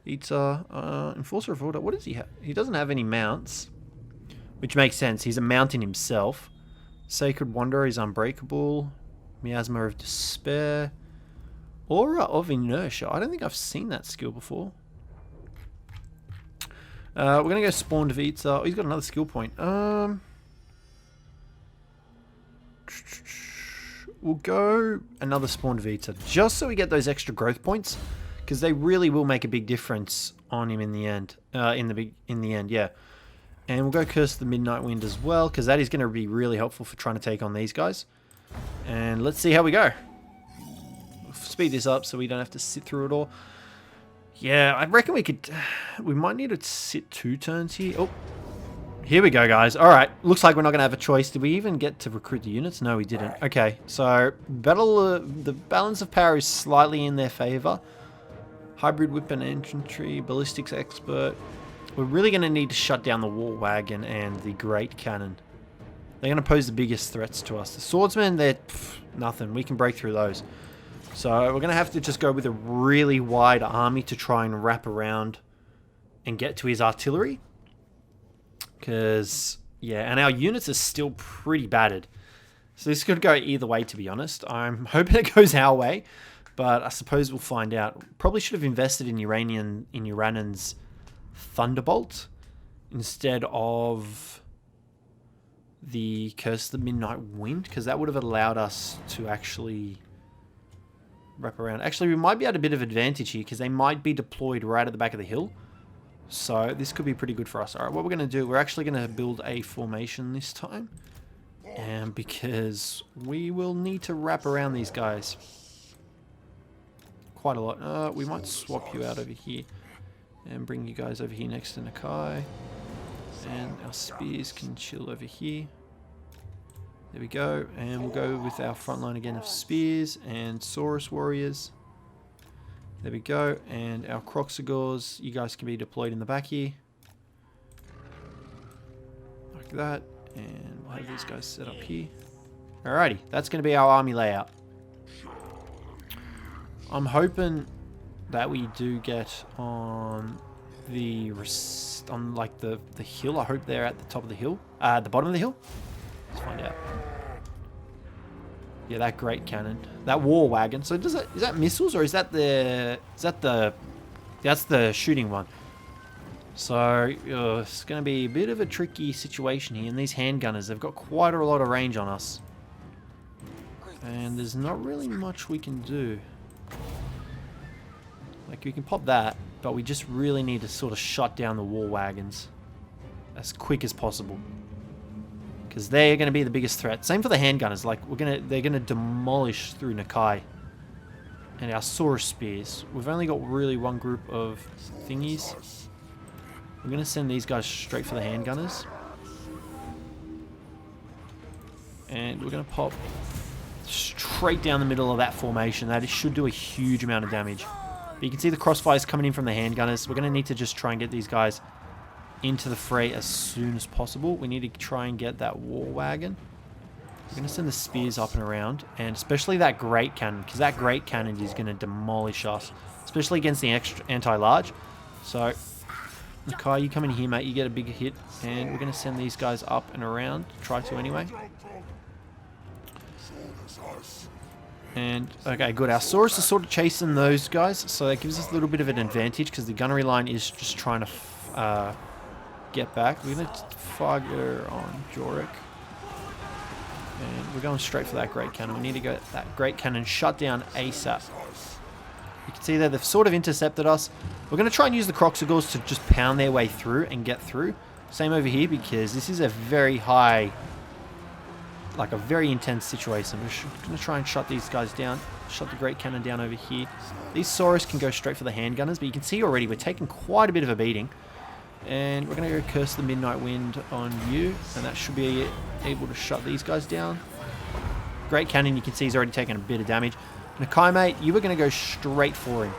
Enforcer of Order. What does he have? He doesn't have any mounts, which makes sense. He's a mountain himself. Sacred Wanderer is Unbreakable. Miasma of Despair. Aura of Inertia. I don't think I've seen that skill before. We're going to go Spawned of Itzel. Oh, he's got another skill point. We'll go another Spawned of Itzel, just so we get those extra growth points, because they really will make a big difference on him in the end. In the end, yeah. And we'll go Curse of the Midnight Wind as well, because that is going to be really helpful for trying to take on these guys. And let's see how we go. We'll speed this up so we don't have to sit through it all. Yeah, I reckon we might need to sit 2 turns here. Oh, here we go, guys. All right, looks like we're not going to have a choice. Did we even get to recruit the units? No, we didn't. Okay, so the balance of power is slightly in their favor. Hybrid Weapon Infantry, Ballistics Expert. We're really going to need to shut down the War Wagon and the Great Cannon. They're going to pose the biggest threats to us. The Swordsmen, they're nothing. We can break through those. So we're going to have to just go with a really wide army to try and wrap around and get to his artillery. Because, yeah, and our units are still pretty battered. So this could go either way, to be honest. I'm hoping it goes our way, but I suppose we'll find out. Probably should have invested in Uranan's Thunderbolt instead of the Curse of the Midnight Wind, because that would have allowed us to actually wrap around. Actually, we might be at a bit of advantage here, because they might be deployed right at the back of the hill. So this could be pretty good for us. Alright, what we're going to do, we're actually going to build a formation this time. And because we will need to wrap around these guys quite a lot. We might swap you out over here and bring you guys over here next to Nakai. And our spears can chill over here. There we go. And we'll go with our front line again of spears and Saurus warriors. There we go. And our Croxagors, you guys can be deployed in the back here. Like that. And we'll have these guys set up here. Alrighty, that's going to be our army layout. I'm hoping that we do get on the hill. I hope they're at the top of the hill, the bottom of the hill. Let's find out. Yeah, that great cannon, that war wagon. So is that missiles, or is that that's the shooting one? So it's going to be a bit of a tricky situation here. And these handgunners, they've got quite a lot of range on us, and there's not really much we can do. Like, we can pop that, but we just really need to sort of shut down the war wagons as quick as possible, because they're going to be the biggest threat. Same for the handgunners. Like, they're gonna demolish through Nakai. And our Saurus spears. We've only got really one group of thingies. We're going to send these guys straight for the handgunners. And we're going to pop straight down the middle of that formation. That should do a huge amount of damage. But you can see the crossfires coming in from the handgunners. We're going to need to just try and get these guys into the fray as soon as possible. We need to try and get that war wagon. We're going to send the spears up and around, and especially that great cannon, because that great cannon is going to demolish us, especially against the extra anti-large. So, Nakai, you come in here, mate. You get a big hit, and we're going to send these guys up and around. Try to anyway. And, okay, good. Our Saurus is sort of chasing those guys, so that gives us a little bit of an advantage, because the gunnery line is just trying to get back. We're going to fire on Jorek. And we're going straight for that great cannon. We need to get that great cannon shut down ASAP. You can see there they've sort of intercepted us. We're going to try and use the Croxigors to just pound their way through and get through. Same over here, because this is a very high, like a very intense situation. We're going to try and shut these guys down. Shut the great cannon down over here. These Saurus can go straight for the handgunners, but you can see already we're taking quite a bit of a beating. And we're going to go Curse the Midnight Wind on you, and that should be able to shut these guys down. Great Cannon, you can see he's already taken a bit of damage. Nakai, mate, you were going to go straight for him.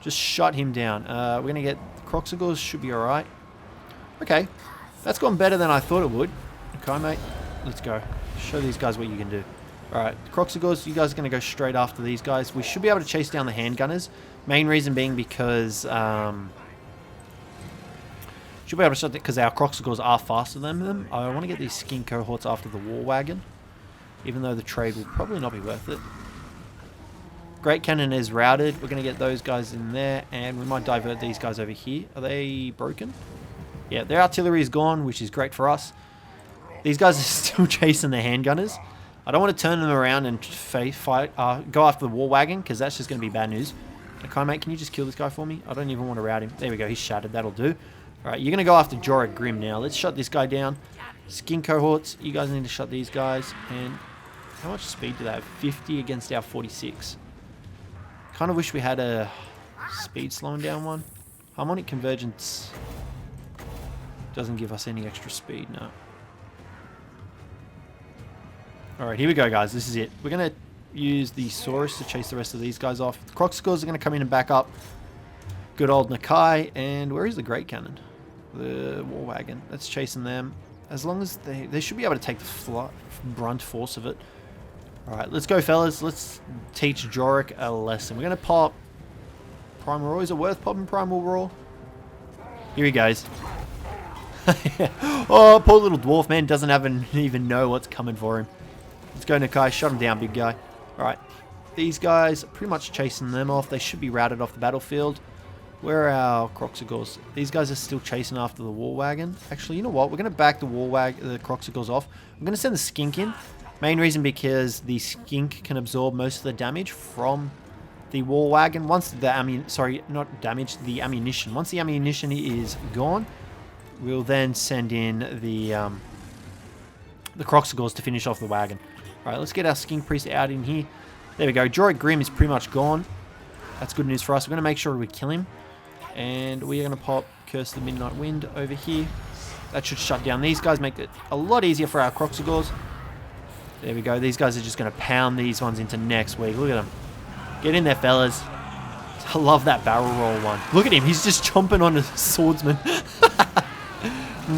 Just shut him down. We're going to get Croxigors, should be alright. Okay, that's gone better than I thought it would. Nakai, mate, let's go. Show these guys what you can do. Alright, Croxigors, you guys are going to go straight after these guys. We should be able to chase down the handgunners. Main reason being because... should be able to shut it because our Croxigors are faster than them. I want to get these skin cohorts after the war wagon, even though the trade will probably not be worth it. Great Cannon is routed. We're going to get those guys in there, and we might divert these guys over here. Are they broken? Yeah, their artillery is gone, which is great for us. These guys are still chasing the handgunners. I don't want to turn them around and go after the war wagon, because that's just going to be bad news. Okay, mate, can you just kill this guy for me? I don't even want to rout him. There we go, he's shattered. That'll do. Alright, you're going to go after Jorek Grim now. Let's shut this guy down. Skin cohorts, you guys need to shut these guys. And how much speed do they have? 50 against our 46. Kind of wish we had a speed slowing down one. Harmonic Convergence doesn't give us any extra speed, no. Alright, here we go, guys. This is it. We're going to use the Saurus to chase the rest of these guys off. The Croxigors are going to come in and back up. Good old Nakai. And where is the Great Cannon? The war wagon. That's chasing them. As long as they should be able to take the brunt force of it. Alright, let's go, fellas. Let's teach Jorek a lesson. We're going to pop Primal Roar. Is it worth popping Primal Roar? Here he goes. Oh, poor little dwarf man doesn't even know what's coming for him. Let's go, Nakai. Shut him down, big guy. Alright, these guys are pretty much chasing them off. They should be routed off the battlefield. Where are our Croxigors? These guys are still chasing after the war wagon. Actually, you know what? We're going to back the Croxigors off. I'm going to send the skink in. Main reason because the skink can absorb most of the damage from the war wagon. Once the the ammunition. Once the ammunition is gone, we'll then send in the Croxigors to finish off the wagon. All right, let's get our skink priest out in here. There we go. Jorek Grim is pretty much gone. That's good news for us. We're going to make sure we kill him. And we are going to pop Curse the Midnight Wind over here. That should shut down these guys, make it a lot easier for our Croxigors. There we go. These guys are just going to pound these ones into next week. Look at them. Get in there, fellas. I love that barrel roll one. Look at him. He's just chomping on a swordsman.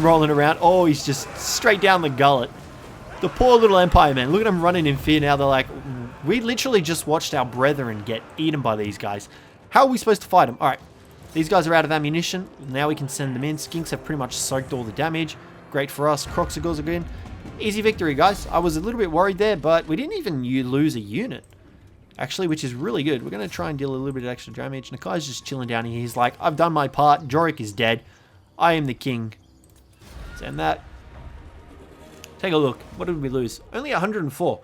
Rolling around. Oh, he's just straight down the gullet. The poor little Empire, man. Look at them running in fear now. They're like, we literally just watched our brethren get eaten by these guys. How are we supposed to fight them? All right. These guys are out of ammunition. Now we can send them in. Skinks have pretty much soaked all the damage. Great for us. Croxigors are good. Easy victory, guys. I was a little bit worried there, but we didn't even lose a unit. Actually, which is really good. We're going to try and deal a little bit of extra damage. Nakai's just chilling down here. He's like, I've done my part. Jorek is dead. I am the king. Send that. Take a look. What did we lose? Only 104.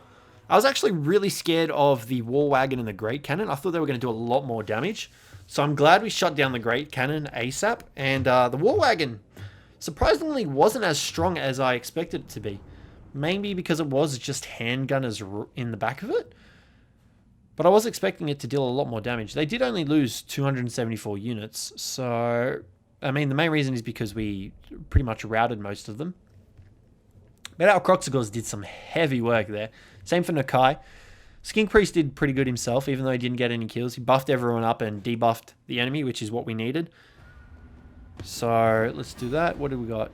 I was actually really scared of the war wagon and the great cannon. I thought they were going to do a lot more damage. So I'm glad we shut down the great cannon ASAP. And the war wagon surprisingly wasn't as strong as I expected it to be. Maybe because it was just handgunners in the back of it. But I was expecting it to deal a lot more damage. They did only lose 274 units. So, I mean, the main reason is because we pretty much routed most of them. But our Croxigors did some heavy work there. Same for Nakai. Skink Priest did pretty good himself, even though he didn't get any kills. He buffed everyone up and debuffed the enemy, which is what we needed. So let's do that. What do we got?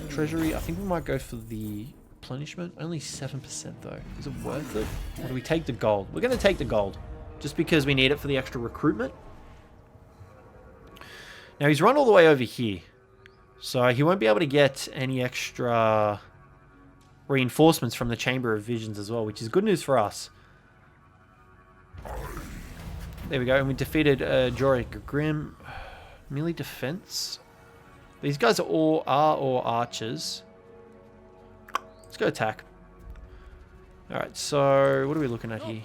Treasury. I think we might go for the replenishment. Only 7% though. Is it worth it? Or do we take the gold? We're going to take the gold, just because we need it for the extra recruitment. Now he's run all the way over here, so he won't be able to get any extra reinforcements from the Chamber of Visions as well, which is good news for us. There we go, and we defeated Joric Grim. Melee defense. These guys are all archers. Let's go attack. Alright, so what are we looking at here?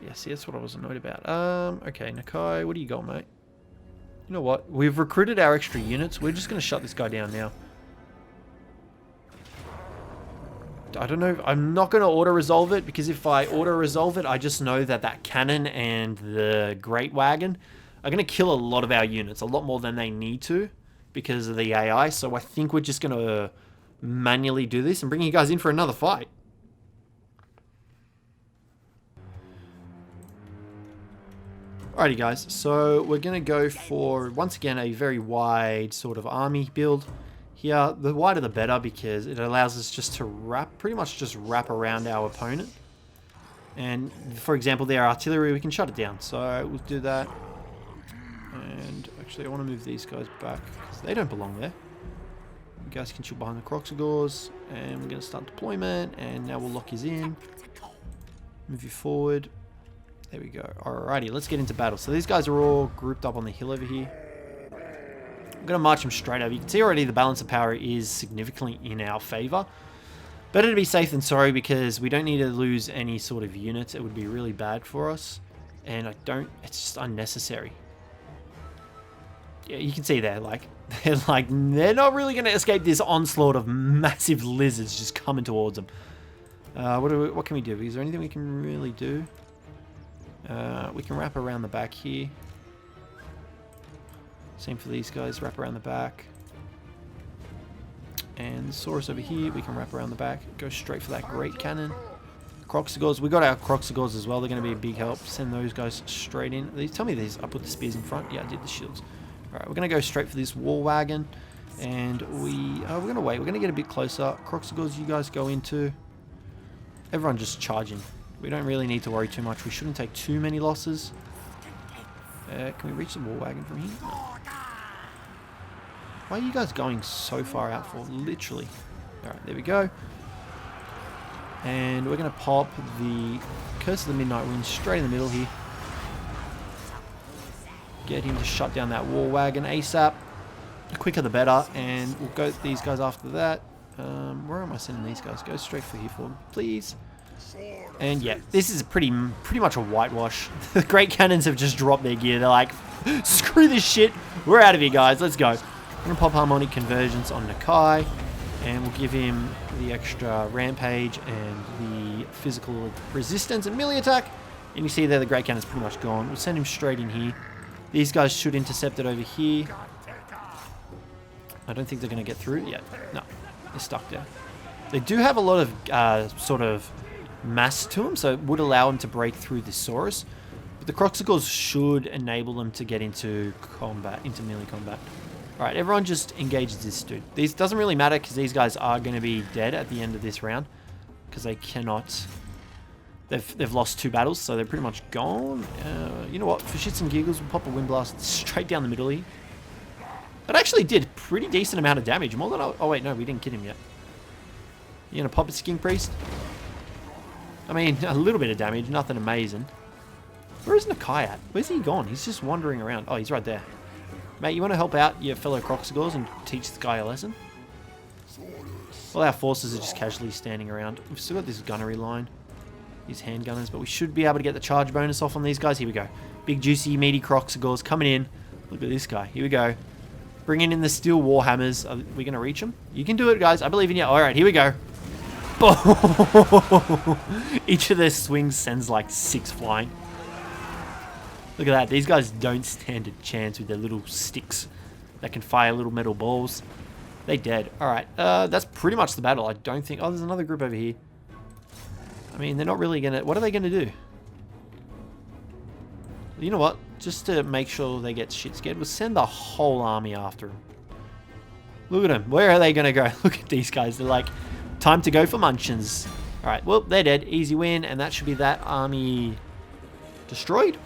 Yeah, see, that's what I was annoyed about. Okay, Nakai, what do you got, mate? You know what? We've recruited our extra units. We're just going to shut this guy down now. I don't know. I'm not going to auto-resolve it, because if I auto-resolve it, I just know that that cannon and the Great Wagon are going to kill a lot of our units. A lot more than they need to because of the AI. So I think we're just going to manually do this and bring you guys in for another fight. Alrighty guys, so we're going to go for, once again, a very wide sort of army build. Here, the wider the better, because it allows us just to pretty much just wrap around our opponent. And for example, their artillery, we can shut it down. So we'll do that. And actually, I want to move these guys back, because they don't belong there. You guys can chill behind the Croxagors, and we're going to start deployment, and now we'll lock his in. Move you forward. There we go. Alrighty, let's get into battle. So these guys are all grouped up on the hill over here. I'm going to march them straight over. You can see already the balance of power is significantly in our favor. Better to be safe than sorry, because we don't need to lose any sort of units. It would be really bad for us. And it's just unnecessary. Yeah, you can see there, they're not really going to escape this onslaught of massive lizards just coming towards them. What can we do? Is there anything we can really do? We can wrap around the back here. Same for these guys, wrap around the back. And the Saurus over here, we can wrap around the back. Go straight for that great cannon. Croxagors, we got our Croxagors as well. They're going to be a big help. Send those guys straight in. Tell me these. I put the spears in front. Yeah, I did the shields. Alright, we're going to go straight for this war wagon. And we're going to wait. We're going to get a bit closer. Croxagors, you guys go into. Everyone just charging. We don't really need to worry too much. We shouldn't take too many losses. Can we reach the war wagon from here? No. Why are you guys going so far out for? Literally. Alright, there we go. And we're going to pop the Curse of the Midnight Wind straight in the middle here. Get him to shut down that war wagon ASAP. The quicker the better. And we'll go these guys after that. Where am I sending these guys? Go straight for here for them, please. And yeah, this is pretty much a whitewash. The Great Cannons have just dropped their gear. They're like, screw this shit. We're out of here, guys. Let's go. I'm going to pop Harmonic Convergence on Nakai. And we'll give him the extra Rampage and the physical resistance and melee attack. And you see there the Great Cannon's pretty much gone. We'll send him straight in here. These guys should intercept it over here. I don't think they're going to get through yet. No, they're stuck there. They do have a lot of sort of mass to them, so it would allow them to break through the Saurus. But the Croxagors should enable them to get into combat, into melee combat. Alright, everyone just engages this dude. This doesn't really matter, because these guys are going to be dead at the end of this round. Because they cannot... They've lost 2 battles, so they're pretty much gone. You know what? For shits and giggles, we'll pop a Wind Blast straight down the middle here. It actually did a pretty decent amount of damage. More than oh wait, no, we didn't get him yet. You gonna pop a Skink Priest? I mean, a little bit of damage, nothing amazing. Where is Nakai at? Where's he gone? He's just wandering around. Oh, he's right there. Mate, you want to help out your fellow Croxagors and teach this guy a lesson? All our forces are just casually standing around. We've still got this gunnery line. These handgunners, but we should be able to get the charge bonus off on these guys. Here we go. Big, juicy, meaty Croxagors coming in. Look at this guy. Here we go. Bringing in the steel Warhammers. Are we going to reach them? You can do it, guys. I believe in you. All right, here we go. Each of their swings sends like 6 flying. Look at that. These guys don't stand a chance with their little sticks that can fire little metal balls. They dead. Alright, that's pretty much the battle. I don't think... Oh, there's another group over here. I mean, they're not really going to... What are they going to do? You know what? Just to make sure they get shit scared, we'll send the whole army after them. Look at them. Where are they going to go? Look at these guys. They're like, time to go for munchins. Alright, well, they're dead. Easy win, and that should be that army destroyed.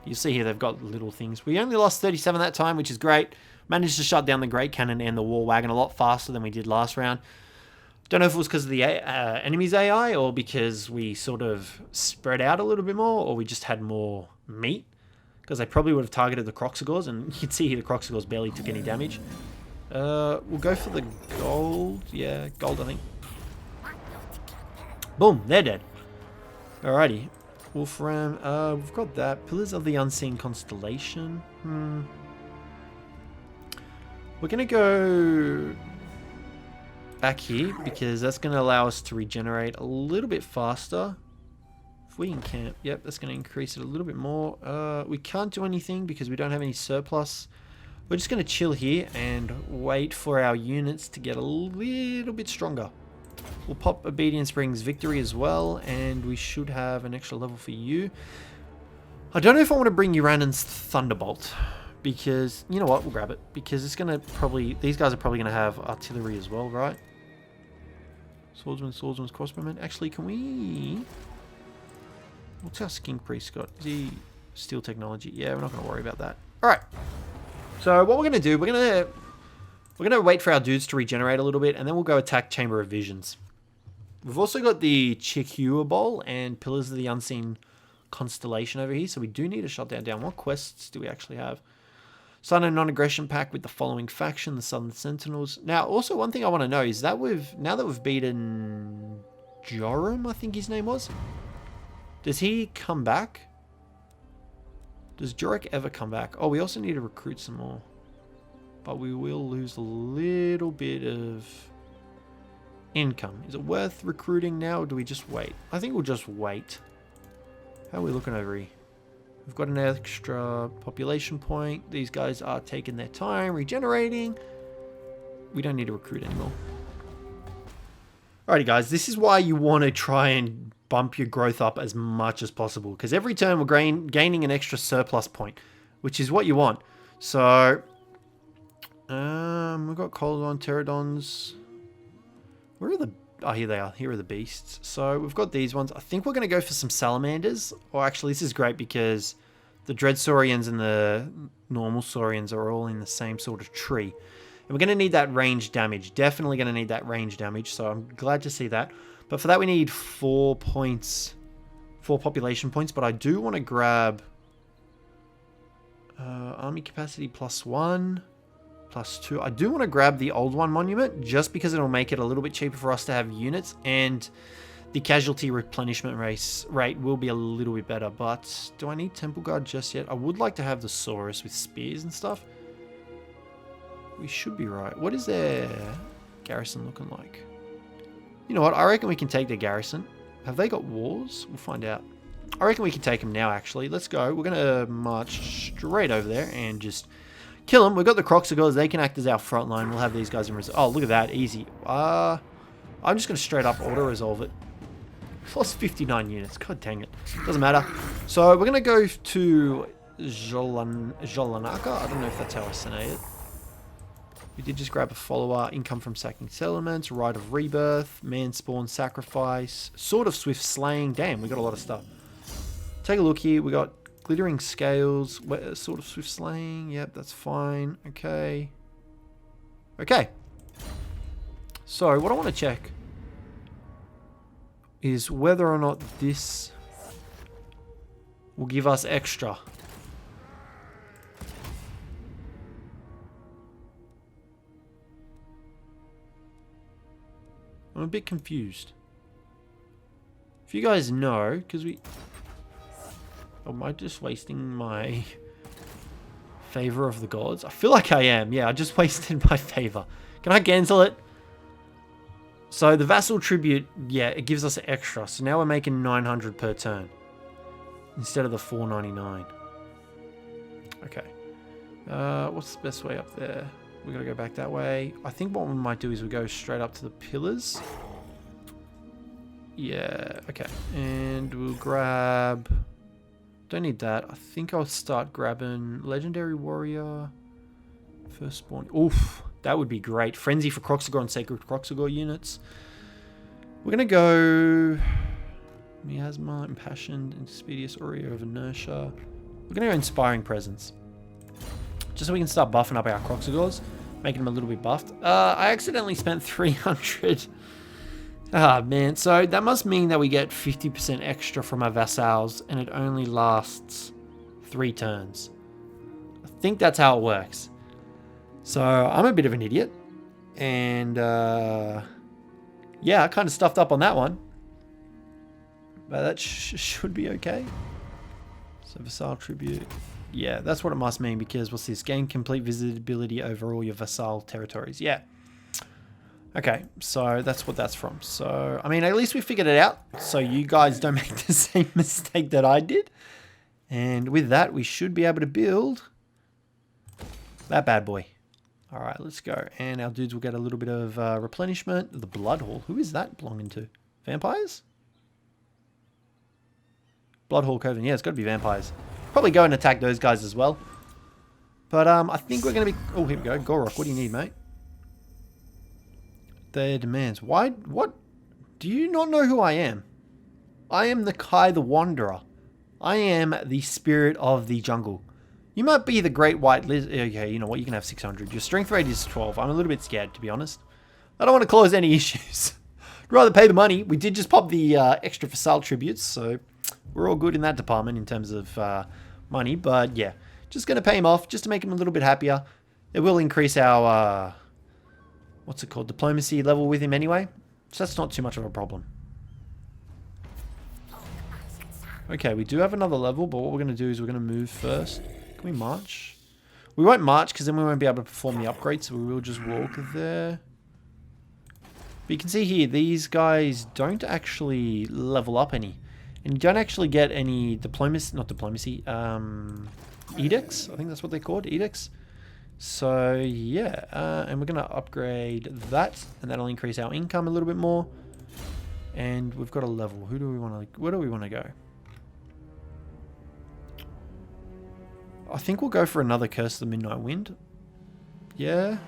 You see here they've got little things. We only lost 37 that time, which is great. Managed to shut down the Great Cannon and the War Wagon a lot faster than we did last round. Don't know if it was because of the enemy's AI or because we sort of spread out a little bit more or we just had more meat. Because they probably would have targeted the Croxagores, and you can see here the Croxagores barely took any damage. We'll go for the gold. Yeah, gold, I think. Boom, they're dead. Alrighty. Wolfram, we've got that. Pillars of the Unseen Constellation. We're going to go back here because that's going to allow us to regenerate a little bit faster. If we encamp, yep, that's going to increase it a little bit more. We can't do anything because we don't have any surplus. We're just going to chill here and wait for our units to get a little bit stronger. We'll pop Obedience Brings Victory as well, and we should have an extra level for you. I don't know if I want to bring Uranan's Thunderbolt, because, you know what, we'll grab it, because it's going to probably, these guys are probably going to have artillery as well, right? Swordsman's Crossbowman. Actually, can we... What's our Skink Priest got? Is he Steel Technology? Yeah, we're not going to worry about that. Alright. So what we're going to do, we're going to wait for our dudes to regenerate a little bit, and then we'll go attack Chamber of Visions. We've also got the Cjthecheesedj Bowl and Pillars of the Unseen Constellation over here, so we do need to shut that down. What quests do we actually have? Sign a non-aggression pact with the following faction, the Southern Sentinels. Now, also one thing I want to know is that now that we've beaten Joram, I think his name was, does he come back? Does Jorik ever come back? Oh, we also need to recruit some more. But we will lose a little bit of income. Is it worth recruiting now, or do we just wait? I think we'll just wait. How are we looking over here? We've got an extra population point. These guys are taking their time, regenerating. We don't need to recruit anymore. Alrighty guys, this is why you want to try and bump your growth up as much as possible. Because every turn we're gaining an extra surplus point, which is what you want. So... we've got Coldon, Pterodons. Where are the... Oh, here they are. Here are the beasts. So we've got these ones. I think we're going to go for some salamanders. Or actually, this is great because the Dread Saurians and the normal Saurians are all in the same sort of tree. And we're going to need that range damage. Definitely going to need that range damage. So I'm glad to see that. But for that, we need 4 points. 4 population points. But I do want to grab... army capacity +1. +2. I do want to grab the old one monument just because it'll make it a little bit cheaper for us to have units, and the casualty replenishment rate will be a little bit better. But do I need Temple Guard just yet? I would like to have the Saurus with spears and stuff. We should be right. What is their garrison looking like? You know what? I reckon we can take their garrison. Have they got wars? We'll find out. I reckon we can take them now, actually. Let's go. We're going to march straight over there and just... kill them. We've got the Croxagores. They can act as our front line. We'll have these guys in reserve. Oh, look at that. Easy. I'm just going to straight up auto-resolve it. Lost 59 units. God dang it. Doesn't matter. So we're going to go to Jolanaka. I don't know if that's how I say it. We did just grab a follower. Income from sacking settlements. Rite of Rebirth. Man spawn sacrifice. Sword of Swift Slaying. Damn, we got a lot of stuff. Take a look here. We got Glittering Scales, sort of Swift Slaying. Yep, that's fine. Okay. Okay. So, what I want to check is whether or not this will give us extra. I'm a bit confused. If you guys know, because we... Am I just wasting my favor of the gods? I feel like I am. Yeah, I just wasted my favor. Can I cancel it? So the vassal tribute, yeah, it gives us extra. So now we're making 900 per turn instead of the 499. Okay. What's the best way up there? We gotta go back that way. I think what we might do is we go straight up to the pillars. Yeah, okay. And we'll grab... Don't need that. I think I'll start grabbing Legendary Warrior. Firstborn. Oof, that would be great. Frenzy for Kroxigor and Sacred Kroxigor units. We're going to go... Miasma, Impassioned, Expedious, Aura of Inertia. We're going to go Inspiring Presence. Just so we can start buffing up our Kroxigors. Making them a little bit buffed. I accidentally spent 300. Ah, man. So that must mean that we get 50% extra from our Vassals. And it only lasts 3 turns. I think that's how it works. So I'm a bit of an idiot. And yeah, I kind of stuffed up on that one. But that should be okay. So Vassal Tribute. Yeah, that's what it must mean, because what's this? Gain complete visibility over all your vassal territories. Yeah. Okay, so that's what that's from. So, I mean, at least we figured it out, so you guys don't make the same mistake that I did. And with that, we should be able to build that bad boy. All right, let's go. And our dudes will get a little bit of replenishment. The Blood Hall. Who is that belonging to? Vampires? Blood Hall Coven. Yeah, it's got to be vampires. Probably go and attack those guys as well. But I think we're going to be... Oh, here we go. Gorok, what do you need, mate? Their demands. Why? What? Do you not know who I am? I am Nakai the Wanderer. I am the spirit of the jungle. You might be the Great White Lizard. Okay, you know what? You can have 600. Your strength rate is 12. I'm a little bit scared, to be honest. I don't want to cause any issues. I'd rather pay the money. We did just pop the extra Vassal tributes, so we're all good in that department in terms of money. But yeah, just going to pay him off just to make him a little bit happier. It will increase our, what's it called, diplomacy level with him anyway. So that's not too much of a problem. Okay, we do have another level, but what we're going to do is we're going to move first. Can we march? We won't march because then we won't be able to perform the upgrade, so we will just walk there. But you can see here, these guys don't actually level up any. And you don't actually get any diplomacy, not diplomacy, edicts. I think that's what they're called, edicts. So yeah, and we're going to upgrade that, and that'll increase our income a little bit more. And we've got a level. Who do we want to, where do we want to go? I think we'll go for another Curse of the Midnight Wind. Yeah.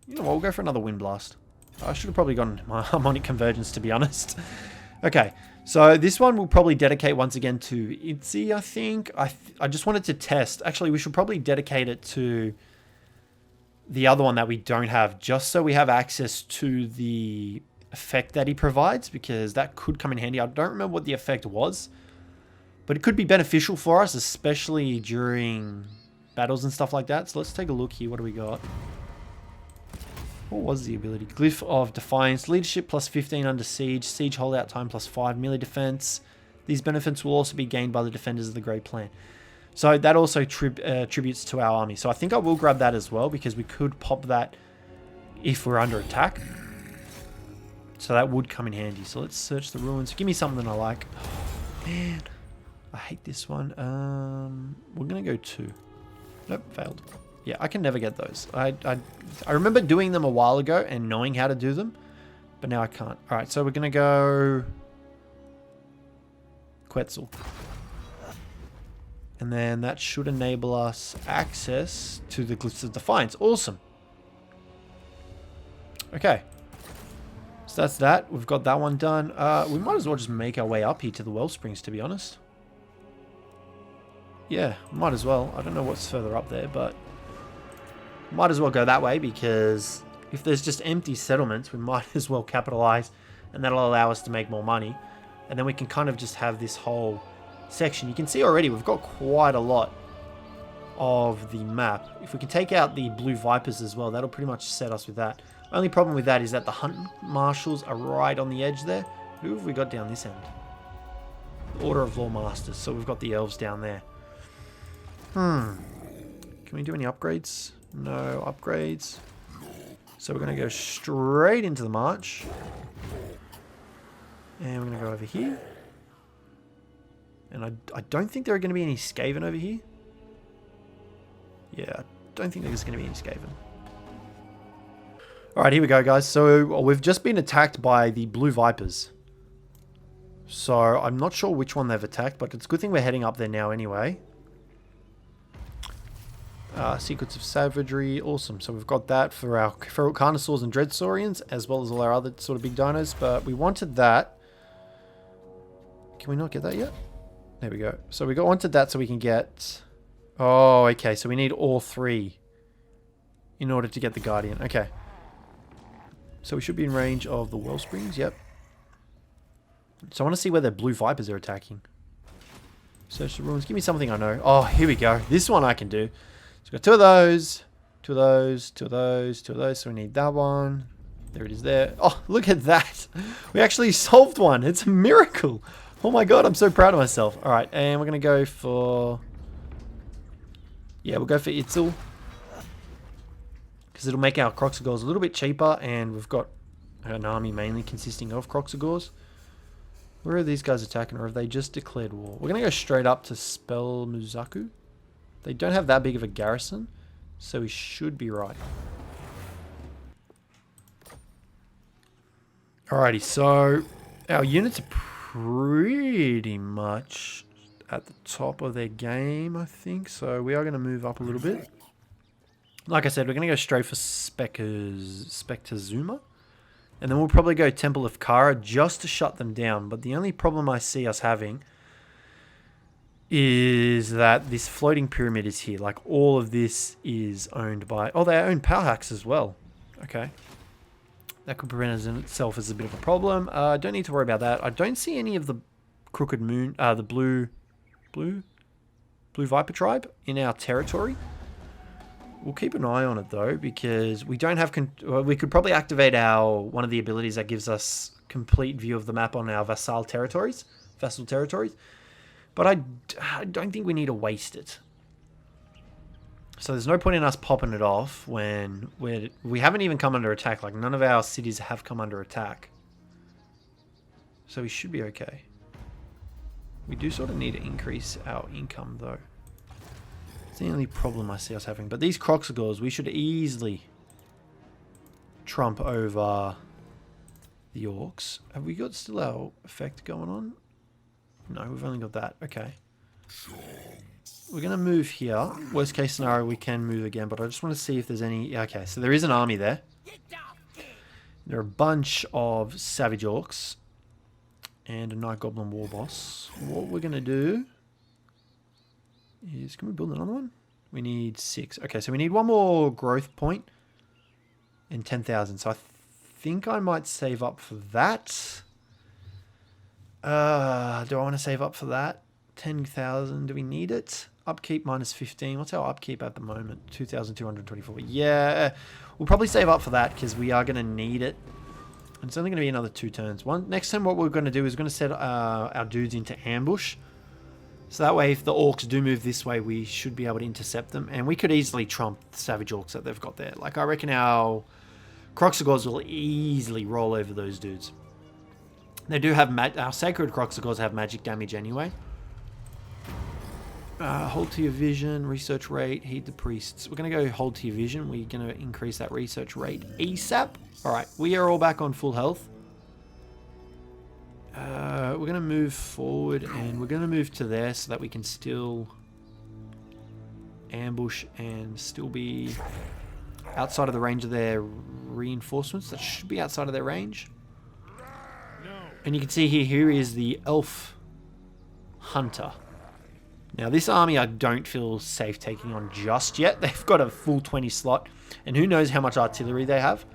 You know what, we'll go for another Wind Blast. I should have probably gotten my Harmonic Convergence, to be honest. Okay, so this one we'll probably dedicate once again to Itzy, I think. I just wanted to test. Actually, we should probably dedicate it to the other one that we don't have, just so we have access to the effect that he provides, because that could come in handy. I don't remember what the effect was, but it could be beneficial for us, especially during battles and stuff like that. So let's take a look here. What do we got? What was the ability? Glyph of Defiance. Leadership plus 15 under siege. Siege holdout time plus 5 melee defense. These benefits will also be gained by the defenders of the Great Plan. So that also tributes to our army. So I think I will grab that as well, because we could pop that if we're under attack. So that would come in handy. So let's search the ruins. Give me something I like. Oh, man, I hate this one. We're going to go 2. Nope, failed. Yeah, I can never get those. I remember doing them a while ago and knowing how to do them, but now I can't. All right, so we're going to go Quetzal. And then that should enable us access to the Glyphs of Defiance. Awesome. Okay. So that's that. We've got that one done. We might as well just make our way up here to the Wellsprings, to be honest. Yeah, might as well. I don't know what's further up there, but might as well go that way, because if there's just empty settlements, we might as well capitalize, and that'll allow us to make more money. And then we can kind of just have this whole section. You can see already we've got quite a lot of the map. If we can take out the Blue Vipers as well, that'll pretty much set us with that. Only problem with that is that the Hunt Marshals are right on the edge there. Who have we got down this end? Order of Law Masters. So we've got the elves down there. Can we do any upgrades? No upgrades. So we're going to go straight into the march. And we're going to go over here. And I don't think there are going to be any Skaven over here. Yeah, I don't think there's going to be any Skaven. Alright, here we go, guys. So we've just been attacked by the Blue Vipers. So I'm not sure which one they've attacked, but it's a good thing we're heading up there now anyway. Secrets of Savagery, awesome. So we've got that for our Feral Carnosaurs and Dreadsaurians, as well as all our other sort of big dinos, but we wanted that. Can we not get that yet? There we go. So we wanted that so we can get... Oh, okay, so we need all three in order to get the Guardian. Okay. So we should be in range of the Wellsprings, yep. So I want to see where the Blue Vipers are attacking. Search the ruins, give me something I know. Oh, here we go. This one I can do. So we've got two of those, two of those, two of those, two of those. So we need that one. There it is there. Oh, look at that. We actually solved one. It's a miracle. Oh my god, I'm so proud of myself. Alright, and we're going to go for... Yeah, we'll go for Itzel. Because it'll make our Croxagores a little bit cheaper. And we've got an army mainly consisting of Croxagores. Where are these guys attacking? Or have they just declared war? We're going to go straight up to Spell Muzaku. They don't have that big of a garrison, so we should be right. Alrighty, so our units are pretty much at the top of their game, I think. So we are going to move up a little bit. Like I said, we're going to go straight for Spectazuma. And then we'll probably go Temple of Kara just to shut them down. But the only problem I see us having is that this floating pyramid is here. Like, all of this is owned by... Oh, they own power hacks as well. Okay. That could present in itself as a bit of a problem. Don't need to worry about that. I don't see any of the Crooked Moon... the Blue Viper tribe in our territory. We'll keep an eye on it, though, because we don't have... we could probably activate one of the abilities that gives us complete view of the map on our vassal territories. But I don't think we need to waste it. So there's no point in us popping it off when we haven't even come under attack. Like, none of our cities have come under attack. So we should be okay. We do sort of need to increase our income, though. It's the only problem I see us having. But these Croxagores, we should easily trump over the Orcs. Have we got still our effect going on? No, we've only got that. Okay. We're going to move here. Worst case scenario, we can move again, but I just want to see if there's any... Okay, so there is an army there. There are a bunch of Savage Orcs and a Night Goblin War Boss. What we're going to do is... Can we build another one? We need 6. Okay, so we need one more growth point and 10,000. So I think I might save up for that. Do I want to save up for that? 10,000. Do we need it? Upkeep minus 15. What's our upkeep at the moment? 2,224. Yeah, we'll probably save up for that because we are going to need it. And it's only going to be another 2 turns. Next time what we're going to do is we're going to set our dudes into ambush. So that way if the Orcs do move this way, we should be able to intercept them. And we could easily trump the Savage Orcs that they've got there. Like, I reckon our Croxagores will easily roll over those dudes. They do have... Our Sacred Croxagores have magic damage anyway. Hold to your vision, research rate, heed the priests. We're going to go hold to your vision. We're going to increase that research rate ASAP. Alright, we are all back on full health. We're going to move forward and we're going to move to there so that we can still ambush and still be outside of the range of their reinforcements. That should be outside of their range. And you can see here is the Elf Hunter. Now this army I don't feel safe taking on just yet. They've got a full 20 slot. And who knows how much artillery they have.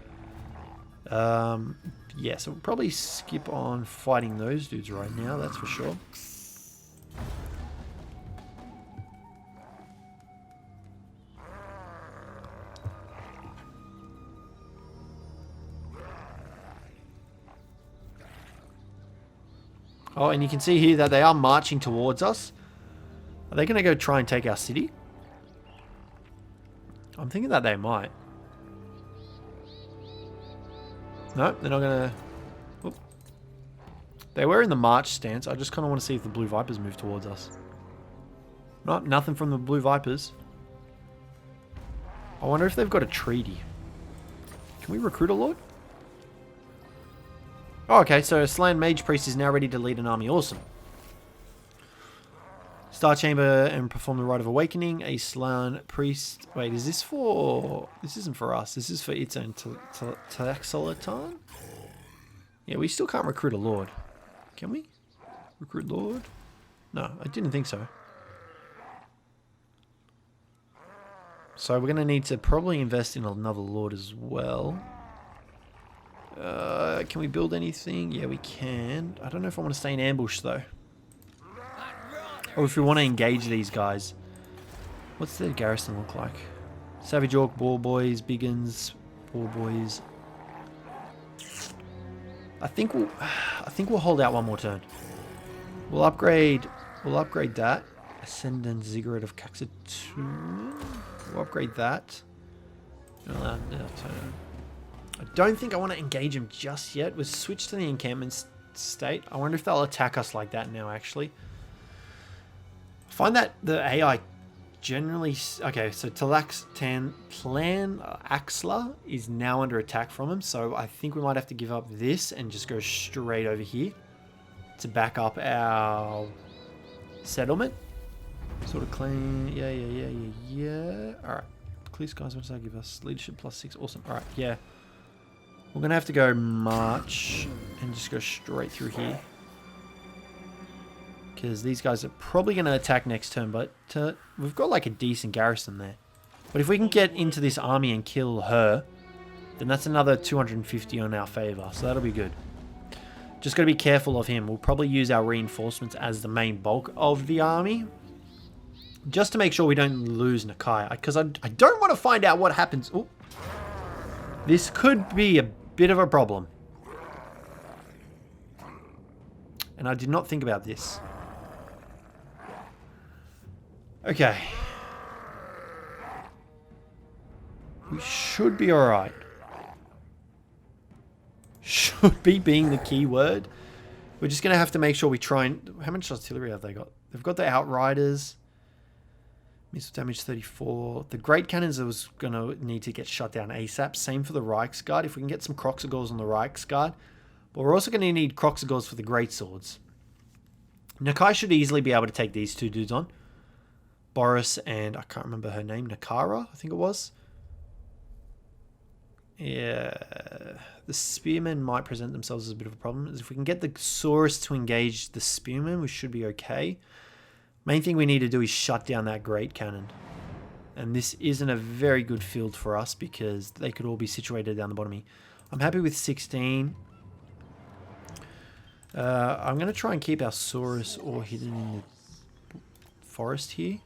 Yeah, so we'll probably skip on fighting those dudes right now, that's for sure. Oh, and you can see here that they are marching towards us. Are they going to go try and take our city? I'm thinking that they might. No, they're not going to... They were in the march stance. I just kind of want to see if the Blue Vipers move towards us. Nope, nothing from the Blue Vipers. I wonder if they've got a treaty. Can we recruit a lord? Oh, okay, so Slain Mage Priest is now ready to lead an army. Awesome. Star Chamber and perform the Rite of Awakening. A Slain Priest... Wait, is this for... This isn't for us. This is for its own Cjthecheesedj. Yeah, we still can't recruit a lord. Can we? Recruit lord? No, I didn't think so. So we're going to need to probably invest in another lord as well. Can we build anything? Yeah, we can. I don't know if I want to stay in ambush, though. Or if we want to engage these guys. What's their garrison look like? Savage Orc, Boar Boys, Biggins, Boar Boys. I think we'll hold out one more turn. We'll upgrade that. Ascendant Ziggurat of Cjthecheesedj. We'll upgrade that. I don't think I want to engage him just yet. We'll switch to the encampment state. I wonder if they'll attack us like that now, actually. I find that the AI generally... Okay, so Plan Axla is now under attack from him, so I think we might have to give up this and just go straight over here to back up our settlement. Sort of clean. Yeah. Alright. Clear skies, what does that give us? Leadership +6. Awesome. Alright, yeah. We're going to have to go march and just go straight through here. Because these guys are probably going to attack next turn, but we've got like a decent garrison there. But if we can get into this army and kill her, then that's another 250 on our favor. So that'll be good. Just got to be careful of him. We'll probably use our reinforcements as the main bulk of the army. Just to make sure we don't lose Nakai. Because I don't want to find out what happens. Ooh. This could be a bit of a problem. And I did not think about this. Okay. We should be alright. Should be being the key word. We're just going to have to make sure we try and... How much artillery have they got? They've got the Outriders. Missile damage 34. The Great Cannons was going to need to get shut down ASAP. Same for the Reiksguard. If we can get some Kroxigors on the Reiksguard. But we're also going to need Kroxigors for the Great Swords. Nakai should easily be able to take these two dudes on. Boris and... I can't remember her name. Nakara, I think it was. Yeah. The Spearmen might present themselves as a bit of a problem. If we can get the Saurus to engage the Spearmen, we should be okay. Main thing we need to do is shut down that Great Cannon. And this isn't a very good field for us because they could all be situated down the bottom here. I'm happy with 16. I'm going to try and keep our Saurus all hidden in the forest here.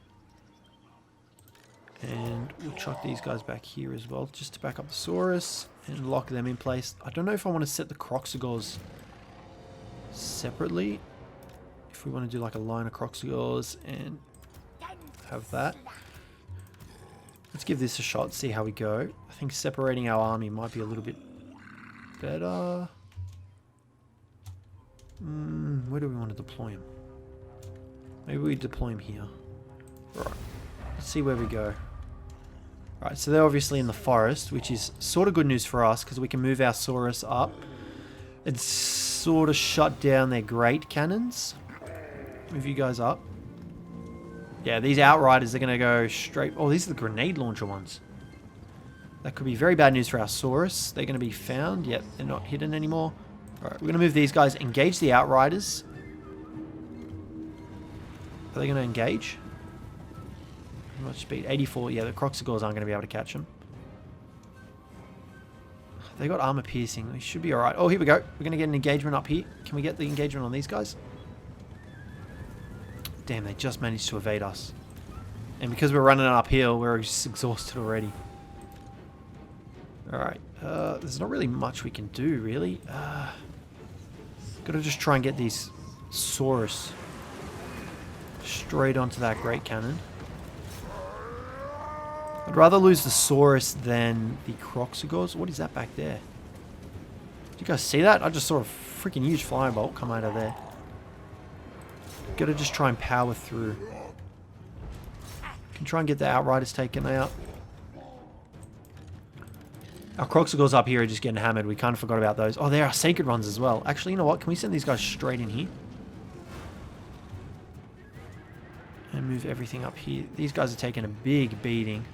And we'll chuck these guys back here as well, just to back up the Saurus and lock them in place. I don't know if I want to set the Kroxigors separately. If we want to do like a line of Kroxigors and have that. Let's give this a shot, see how we go. I think separating our army might be a little bit better. Where do we want to deploy him? Maybe we deploy him here. Right. Let's see where we go. Right, so they're obviously in the forest, which is sort of good news for us because we can move our Saurus up and sort of shut down their great cannons. Move you guys up. Yeah, these Outriders are going to go straight... Oh, these are the grenade launcher ones. That could be very bad news for our Saurus. They're going to be found. Yep, they're not hidden anymore. Alright, we're going to move these guys. Engage the Outriders. Are they going to engage? How much speed? 84. Yeah, the Kroxigors aren't going to be able to catch them. They got armor piercing. They should be alright. Oh, here we go. We're going to get an engagement up here. Can we get the engagement on these guys? Damn, they just managed to evade us. And because we're running uphill, we're just exhausted already. Alright. There's not really much we can do, really. Gotta just try and get these Saurus straight onto that Great Cannon. I'd rather lose the Saurus than the Kroxigors. What is that back there? Did you guys see that? I just saw a freaking huge flying bolt come out of there. Gotta just try and power through. Can try and get the Outriders taken out. Our Croxigors up here are just getting hammered. We kind of forgot about those. Oh, there are sacred ones as well. Actually, you know what? Can we send these guys straight in here? And move everything up here. These guys are taking a big beating.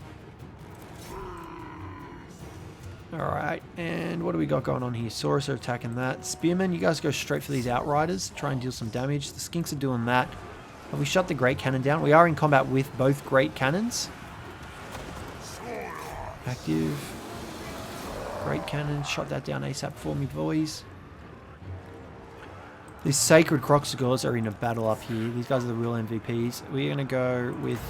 Alright, and what do we got going on here? Saurus are attacking that. Spearmen, you guys go straight for these Outriders. Try and deal some damage. The Skinks are doing that. Have we shut the Great Cannon down? We are in combat with both Great Cannons. Active. Great Cannon. Shut that down ASAP for me, boys. These Sacred Croxigors are in a battle up here. These guys are the real MVPs. We're going to go with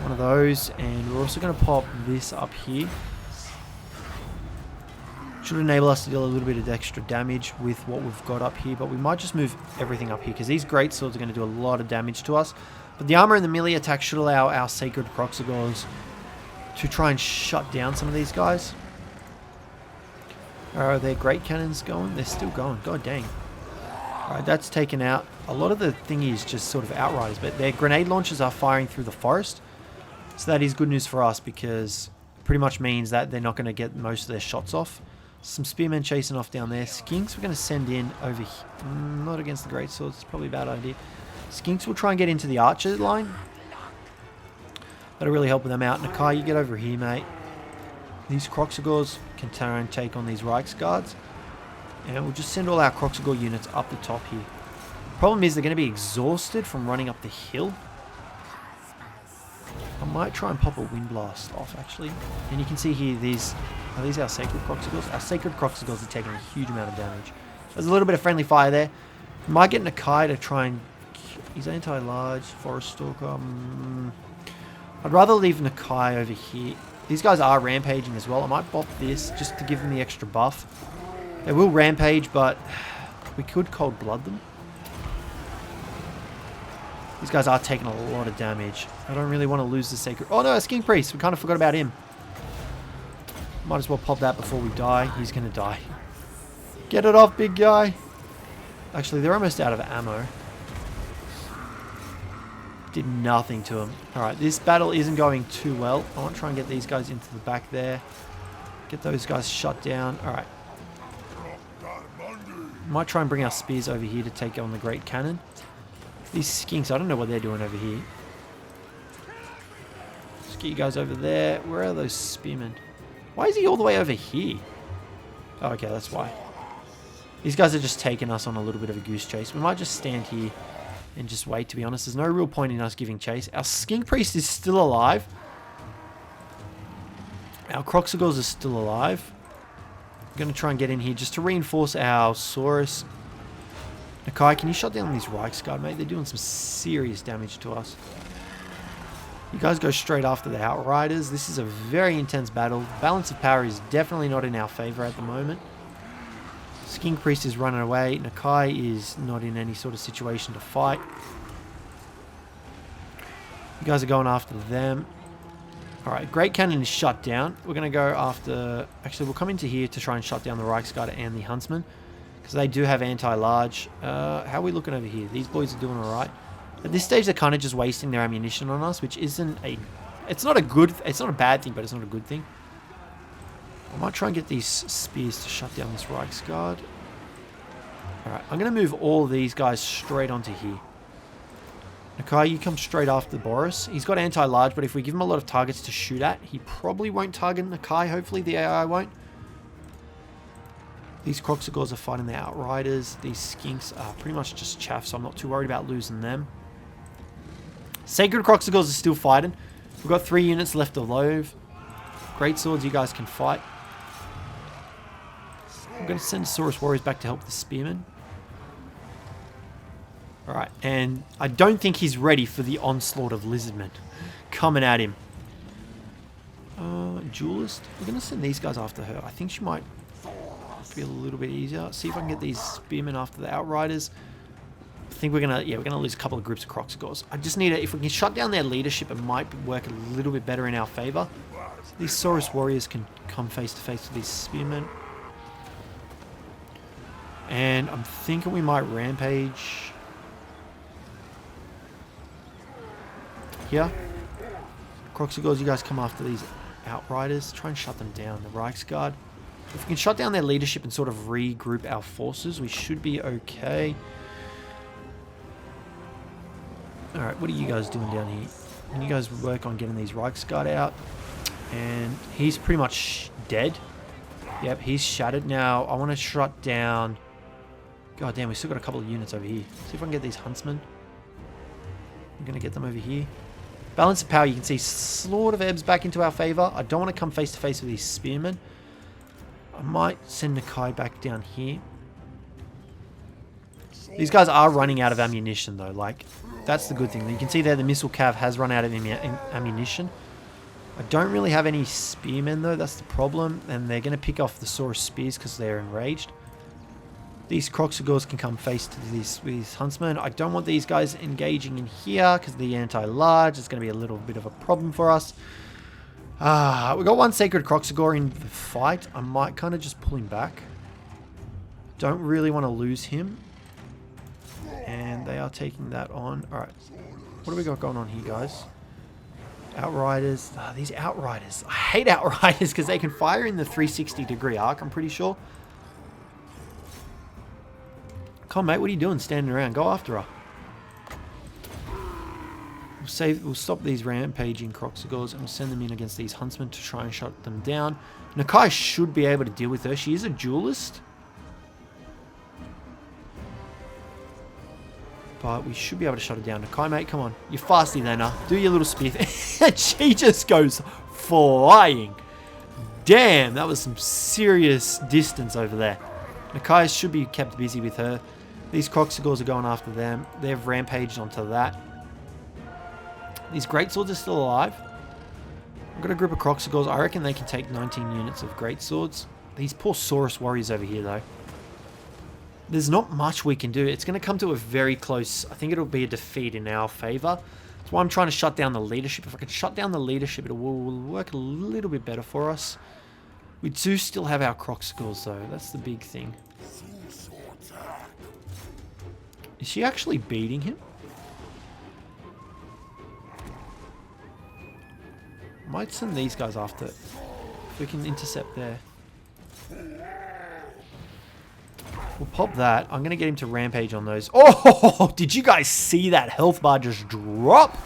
one of those. And we're also going to pop this up here. Should enable us to deal a little bit of extra damage with what we've got up here, but we might just move everything up here because these great swords are going to do a lot of damage to us. But the armor and the melee attack should allow our Sacred Croxigors to try and shut down some of these guys. Are their great cannons going? They're still going. God dang. Alright, that's taken out. A lot of the thing is just sort of Outriders, but their grenade launchers are firing through the forest. So that is good news for us because it pretty much means that they're not going to get most of their shots off. Some spearmen chasing off down there. Skinks we're going to send in over here. Not against the great swords. It's probably a bad idea. Skinks will try and get into the archer line. That'll really help them out. Nakai, you get over here, mate. These Croxigors can try and take on these Reichsguards. And we'll just send all our Croxigor units up the top here. Problem is they're going to be exhausted from running up the hill. I might try and pop a Wind Blast off, actually. And you can see here, are these our Sacred Croxigors? Our Sacred Croxigors are taking a huge amount of damage. There's a little bit of friendly fire there. We might get Nakai to try and... He's anti-large, Forest Stalker. I'd rather leave Nakai over here. These guys are rampaging as well. I might bop this just to give them the extra buff. They will rampage, but we could Cold Blood them. These guys are taking a lot of damage. I don't really want to lose the Sacred... Oh no, a Skink Priest. We kind of forgot about him. Might as well pop that before we die. He's going to die. Get it off, big guy. Actually, they're almost out of ammo. Did nothing to him. Alright, this battle isn't going too well. I want to try and get these guys into the back there. Get those guys shut down. Alright. Might try and bring our spears over here to take on the Great Cannon. These Skinks, I don't know what they're doing over here. Let's get you guys over there. Where are those spearmen? Why is he all the way over here? Oh, okay, that's why. These guys are just taking us on a little bit of a goose chase. We might just stand here and just wait, to be honest. There's no real point in us giving chase. Our Skink Priest is still alive. Our Croxigors are still alive. I'm going to try and get in here just to reinforce our Saurus. Nakai, can you shut down these Reichsguard, mate? They're doing some serious damage to us. You guys go straight after the Outriders. This is a very intense battle. Balance of power is definitely not in our favor at the moment. Skink Priest is running away. Nakai is not in any sort of situation to fight. You guys are going after them. Alright, Great Cannon is shut down. We're going to go after... Actually, we'll come into here to try and shut down the Reichsguard and the Huntsman. Because they do have anti-large. How are we looking over here? These boys are doing alright. At this stage, they're kind of just wasting their ammunition on us, which isn't a... It's not a bad thing, but it's not a good thing. I might try and get these spears to shut down this Reichsguard. Alright, I'm going to move all these guys straight onto here. Nakai, you come straight after Boris. He's got anti-large, but if we give him a lot of targets to shoot at, he probably won't target Nakai. Hopefully the AI won't. These Croxigors are fighting the Outriders. These Skinks are pretty much just chaff, so I'm not too worried about losing them. Sacred Croxigors are still fighting. We've got 3 units left of load. Great Swords, you guys can fight. I'm going to send Saurus Warriors back to help the Spearmen. Alright, and I don't think he's ready for the onslaught of Lizardmen coming at him. Duelist. We're going to send these guys after her. I think she might be a little bit easier. See if I can get these Spearmen after the Outriders. I think we're going to lose a couple of groups of Croxigors. I just need if we can shut down their leadership, it might work a little bit better in our favor. So these Saurus Warriors can come face to face with these Spearmen. And I'm thinking we might rampage here. Croxigors, you guys come after these Outriders. Try and shut them down. The Reichsguard. If we can shut down their leadership and sort of regroup our forces, we should be okay. Alright, what are you guys doing down here? And you guys work on getting these Reichsguard out. And he's pretty much dead. Yep, he's shattered. Now, I want to shut down... God damn, we still got a couple of units over here. See if I can get these Huntsmen. I'm going to get them over here. Balance of power, you can see sort of ebbs back into our favor. I don't want to come face to face with these Spearmen. I might send Nakai back down here. These guys are running out of ammunition though. Like, that's the good thing. You can see there the missile cav has run out of ammunition. I don't really have any Spearmen though. That's the problem. And they're going to pick off the Saurus Spears because they're enraged. These Kroxigors can come face to these Huntsmen. I don't want these guys engaging in here because the anti-large is going to be a little bit of a problem for us. We got one Sacred Kroxigor in the fight. I might kind of just pull him back. Don't really want to lose him. And they are taking that on. Alright. What do we got going on here, guys? Outriders. These Outriders. I hate Outriders because they can fire in the 360-degree arc, I'm pretty sure. Come on, mate. What are you doing standing around? Go after her. We'll stop these rampaging Kroxigors and we'll send them in against these Huntsmen to try and shut them down. Nakai should be able to deal with her. She is a duelist. But we should be able to shut her down. Nakai, mate, come on. You're fasty then, huh? Do your little spear. She just goes flying. Damn, that was some serious distance over there. Nakai should be kept busy with her. These Kroxigors are going after them. They've rampaged onto that. These Greatswords are still alive. I've got a group of Kroxigors. I reckon they can take 19 units of Greatswords. These poor Saurus warriors over here, though. There's not much we can do. It's going to come to a very close... I think it'll be a defeat in our favor. That's why I'm trying to shut down the leadership. If I can shut down the leadership, it will work a little bit better for us. We do still have our Kroxigors, though. That's the big thing. Is she actually beating him? Might send these guys after it. If we can intercept there. We'll pop that. I'm going to get him to rampage on those. Oh, did you guys see that health bar just drop?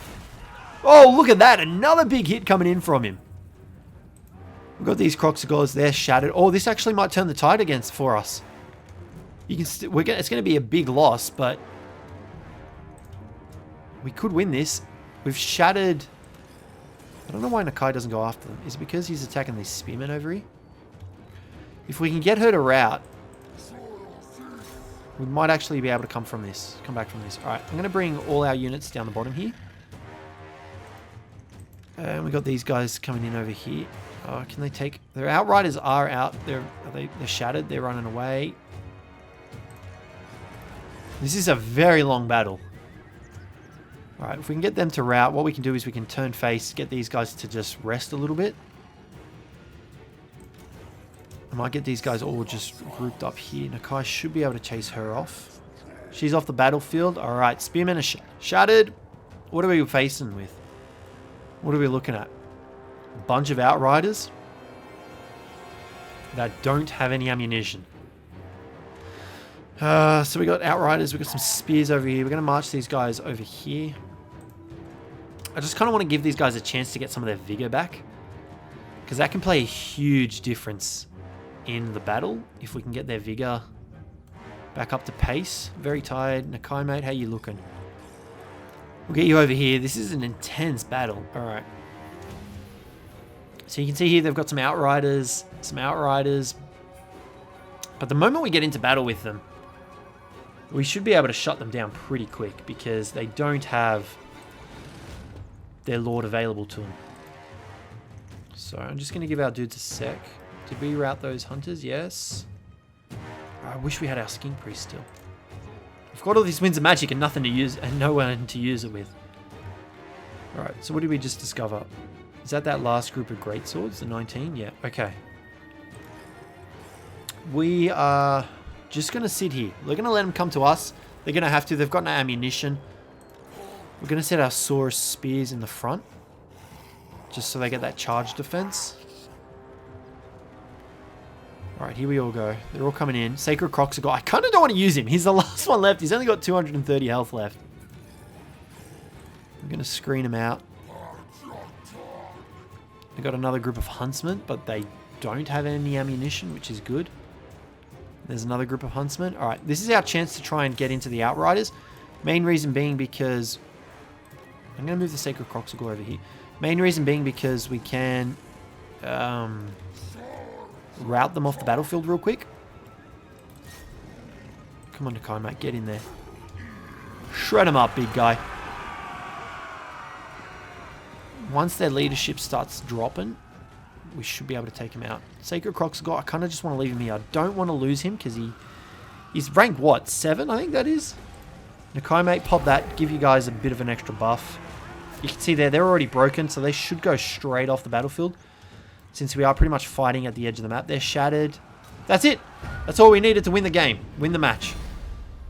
Oh, look at that. Another big hit coming in from him. We've got these Kroxigors. They're shattered. Oh, this actually might turn the tide against for us. You can it's going to be a big loss, but we could win this. We've shattered... I don't know why Nakai doesn't go after them. Is it because he's attacking these Spearmen over here? If we can get her to rout, we might actually be able to come back from this. Alright, I'm going to bring all our units down the bottom here. And we got these guys coming in over here. Can they take... Their Outriders are out. They're shattered. They're running away. This is a very long battle. Alright, if we can get them to rout, what we can do is we can turn face, get these guys to just rest a little bit. I might get these guys all just grouped up here. Nakai should be able to chase her off. She's off the battlefield. Alright, Spearmen are shattered. What are we facing with? What are we looking at? A bunch of Outriders that don't have any ammunition. So we got Outriders, we got some Spears over here. We're going to march these guys over here. I just kind of want to give these guys a chance to get some of their vigor back. Because that can play a huge difference in the battle. If we can get their vigor back up to pace. Very tired. Nakai, mate, how you looking? We'll get you over here. This is an intense battle. Alright. So you can see here they've got some Outriders. But the moment we get into battle with them, we should be able to shut them down pretty quick because they don't have their Lord available to them. So I'm just going to give our dudes a sec. Did we rout those hunters? Yes. I wish we had our Skink Priest still. We've got all these Winds of Magic and nothing to use and no one to use it with. Alright, so what did we just discover? Is that last group of Greatswords? The 19? Yeah, okay. We are just going to sit here. We're going to let them come to us. They're going to have to. They've got no ammunition. We're going to set our Saurus Spears in the front. Just so they get that charge defense. Alright, here we all go. They're all coming in. Sacred Croxigal. I kind of don't want to use him. He's the last one left. He's only got 230 health left. I'm going to screen him out. They got another group of huntsmen, but they don't have any ammunition, which is good. There's another group of huntsmen. Alright, this is our chance to try and get into the Outriders. Main reason being because... I'm going to move the Sacred Croxigal over here. Main reason being because we can... route them off the battlefield real quick. Come on, Nakai, mate. Get in there. Shred them up, big guy. Once their leadership starts dropping, we should be able to take him out. Sacred Croxigal, I kind of just want to leave him here. I don't want to lose him because he's rank, what, 7? I think that is. Nakai, mate, pop that. Give you guys a bit of an extra buff. You can see there, they're already broken, so they should go straight off the battlefield. Since we are pretty much fighting at the edge of the map. They're shattered. That's it. That's all we needed to win the game. Win the match.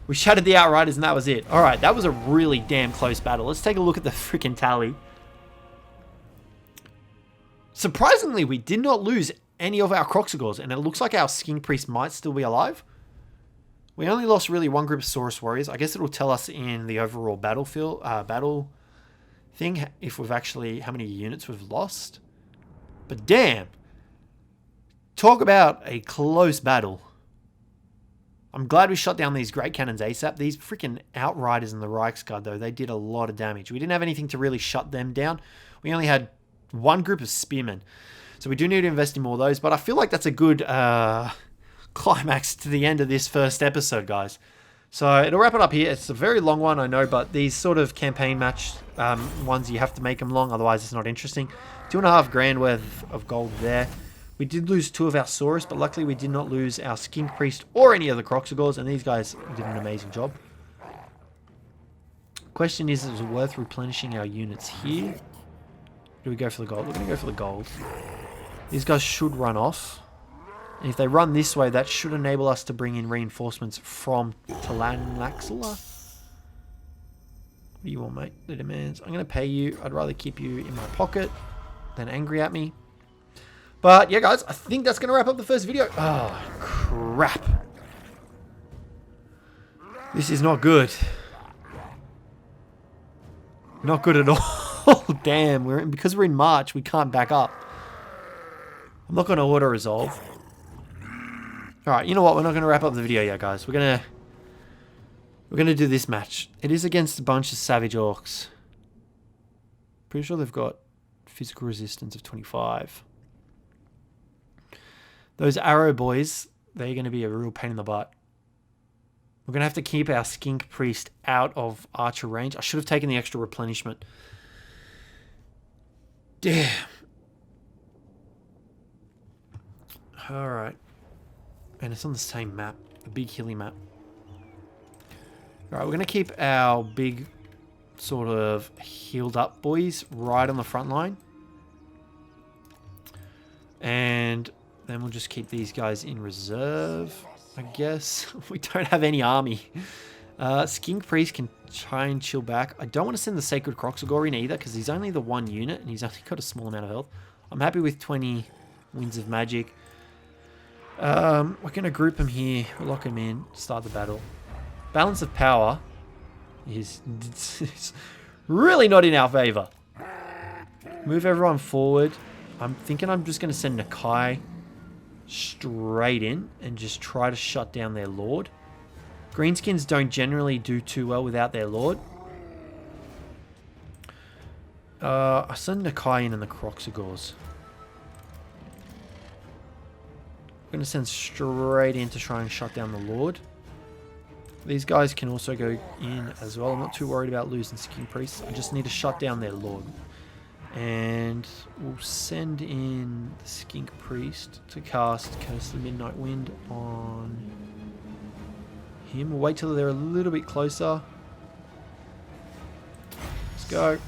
We shattered the Outriders and that was it. Alright, that was a really damn close battle. Let's take a look at the freaking tally. Surprisingly, we did not lose any of our Croxigals. And it looks like our Skin Priest might still be alive. We only lost really one group of Saurus Warriors. I guess it will tell us in the overall battlefield battle thing if we've actually... how many units we've lost. But damn, talk about a close battle. I'm glad we shot down these Great Cannons ASAP. These freaking Outriders and the Reichsguard, though, they did a lot of damage. We didn't have anything to really shut them down. We only had one group of Spearmen. So we do need to invest in more of those. But I feel like that's a good climax to the end of this first episode, guys. So it'll wrap it up here. It's a very long one, I know, but these sort of campaign match ones, you have to make them long, otherwise it's not interesting. 2.5 grand worth of gold there. We did lose 2 of our Saurus, but luckily we did not lose our Skin Priest or any of the Croxigals, and these guys did an amazing job. Question is it worth replenishing our units here? Do we go for the gold? We're going to go for the gold. These guys should run off. And if they run this way, that should enable us to bring in reinforcements from Talanlaxala. What do you want, mate? The demands. I'm going to pay you. I'd rather keep you in my pocket than angry at me. But yeah, guys, I think that's going to wrap up the first video. Oh, crap. This is not good. Not good at all. Damn, because we're in March, we can't back up. I'm not going to auto-resolve. Alright, you know what? We're not going to wrap up the video yet, guys. We're going to do this match. It is against a bunch of savage orcs. Pretty sure they've got physical resistance of 25. Those arrow boys, they're going to be a real pain in the butt. We're going to have to keep our Skink Priest out of archer range. I should have taken the extra replenishment. Damn. Alright. And it's on the same map. The big hilly map. Alright, we're going to keep our big sort of healed up boys right on the front line. And then we'll just keep these guys in reserve, I guess. We don't have any army. Skink Priest can try and chill back. I don't want to send the Sacred Croxigor in either because he's only the 1 unit and he's only got a small amount of health. I'm happy with 20 Winds of Magic. We're going to group him here. We'll lock him in. Start the battle. Balance of power is really not in our favor. Move everyone forward. I'm thinking I'm just going to send Nakai straight in and just try to shut down their lord. Greenskins don't generally do too well without their lord. I send Nakai in and the Croxigors. I'm going to send straight in to try and shut down the lord. These guys can also go in as well. I'm not too worried about losing Skin Priests. I just need to shut down their lord. And we'll send in the Skink Priest to cast Curse of the Midnight Wind on him. We'll wait till they're a little bit closer. Let's go.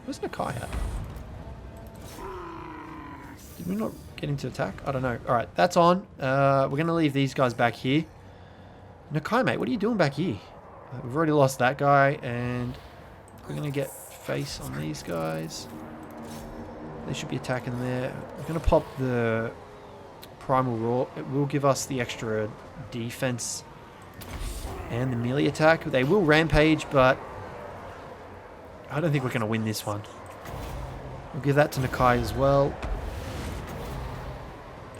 Where's Nakai at? Did we not get him to attack? I don't know. Alright, that's on. We're going to leave these guys back here. Nakai, mate, what are you doing back here? We've already lost that guy, and we're going to get space on these guys. They should be attacking there. I'm going to pop the Primal Roar. It will give us the extra defense and the melee attack. They will rampage, but I don't think we're going to win this one. We'll give that to Nakai as well.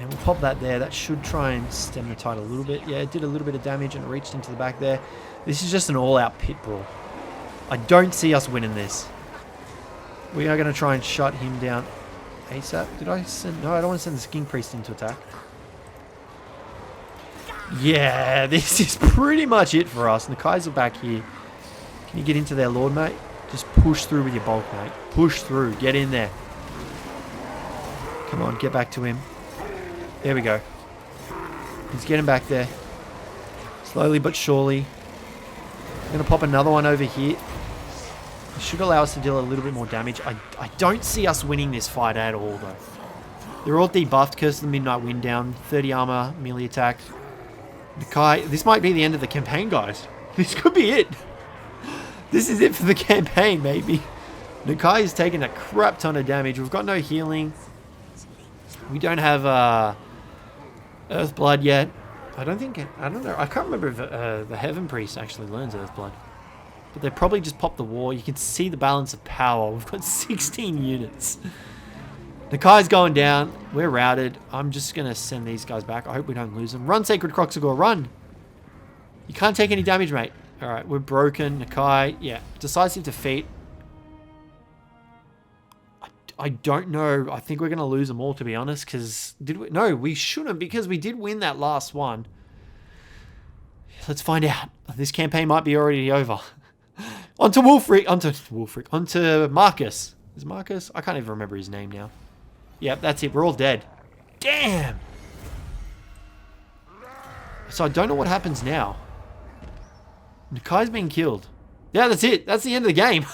And we'll pop that there. That should try and stem the tide a little bit. Yeah, it did a little bit of damage and it reached into the back there. This is just an all-out pit brawl. I don't see us winning this. We are going to try and shut him down ASAP. Did I send... No, I don't want to send the Skin Priest into attack. Yeah, this is pretty much it for us. Nakai's are back here. Can you get into there, Lord, mate? Just push through with your bulk, mate. Push through. Get in there. Come on, get back to him. There we go. He's getting back there. Slowly but surely. I'm going to pop another one over here. It should allow us to deal a little bit more damage. I don't see us winning this fight at all, though. They're all debuffed. Curse of the Midnight Wind down. 30 armor, melee attack. Nakai. This might be the end of the campaign, guys. This could be it. This is it for the campaign, maybe. Nakai is taking a crap ton of damage. We've got no healing. We don't have Earthblood yet. I don't know. I can't remember if the Heaven Priest actually learns Earthblood. But they probably just popped the war. You can see the balance of power. We've got 16 units. Nakai's going down. We're routed. I'm just going to send these guys back. I hope we don't lose them. Run, Sacred Croxagore, run. You can't take any damage, mate. Alright, we're broken. Nakai, yeah. Decisive defeat. I don't know. I think we're going to lose them all, to be honest. Because no, we shouldn't, because we did win that last one. Let's find out. This campaign might be already over. Onto onto Marcus. Is Marcus? I can't even remember his name now. Yep, that's it. We're all dead. Damn. So I don't know what happens now. Nakai's been killed. Yeah, that's it. That's the end of the game.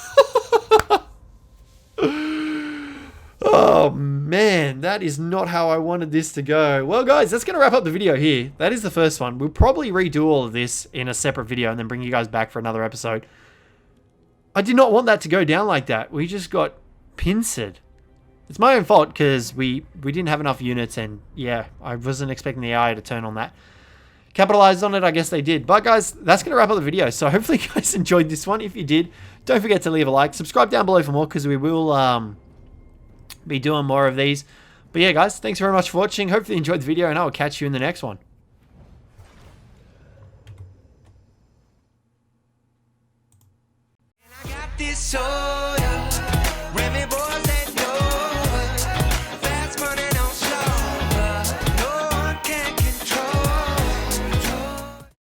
Oh, man. That is not how I wanted this to go. Well, guys, that's going to wrap up the video here. That is the first one. We'll probably redo all of this in a separate video and then bring you guys back for another episode. I did not want that to go down like that. We just got pincered. It's my own fault because we didn't have enough units, and yeah, I wasn't expecting the AI to turn on that. Capitalized on it, I guess they did. But guys, that's going to wrap up the video. So hopefully you guys enjoyed this one. If you did, don't forget to leave a like. Subscribe down below for more, because we will be doing more of these. But yeah, guys, thanks very much for watching. Hopefully you enjoyed the video, and I will catch you in the next one. I got this sword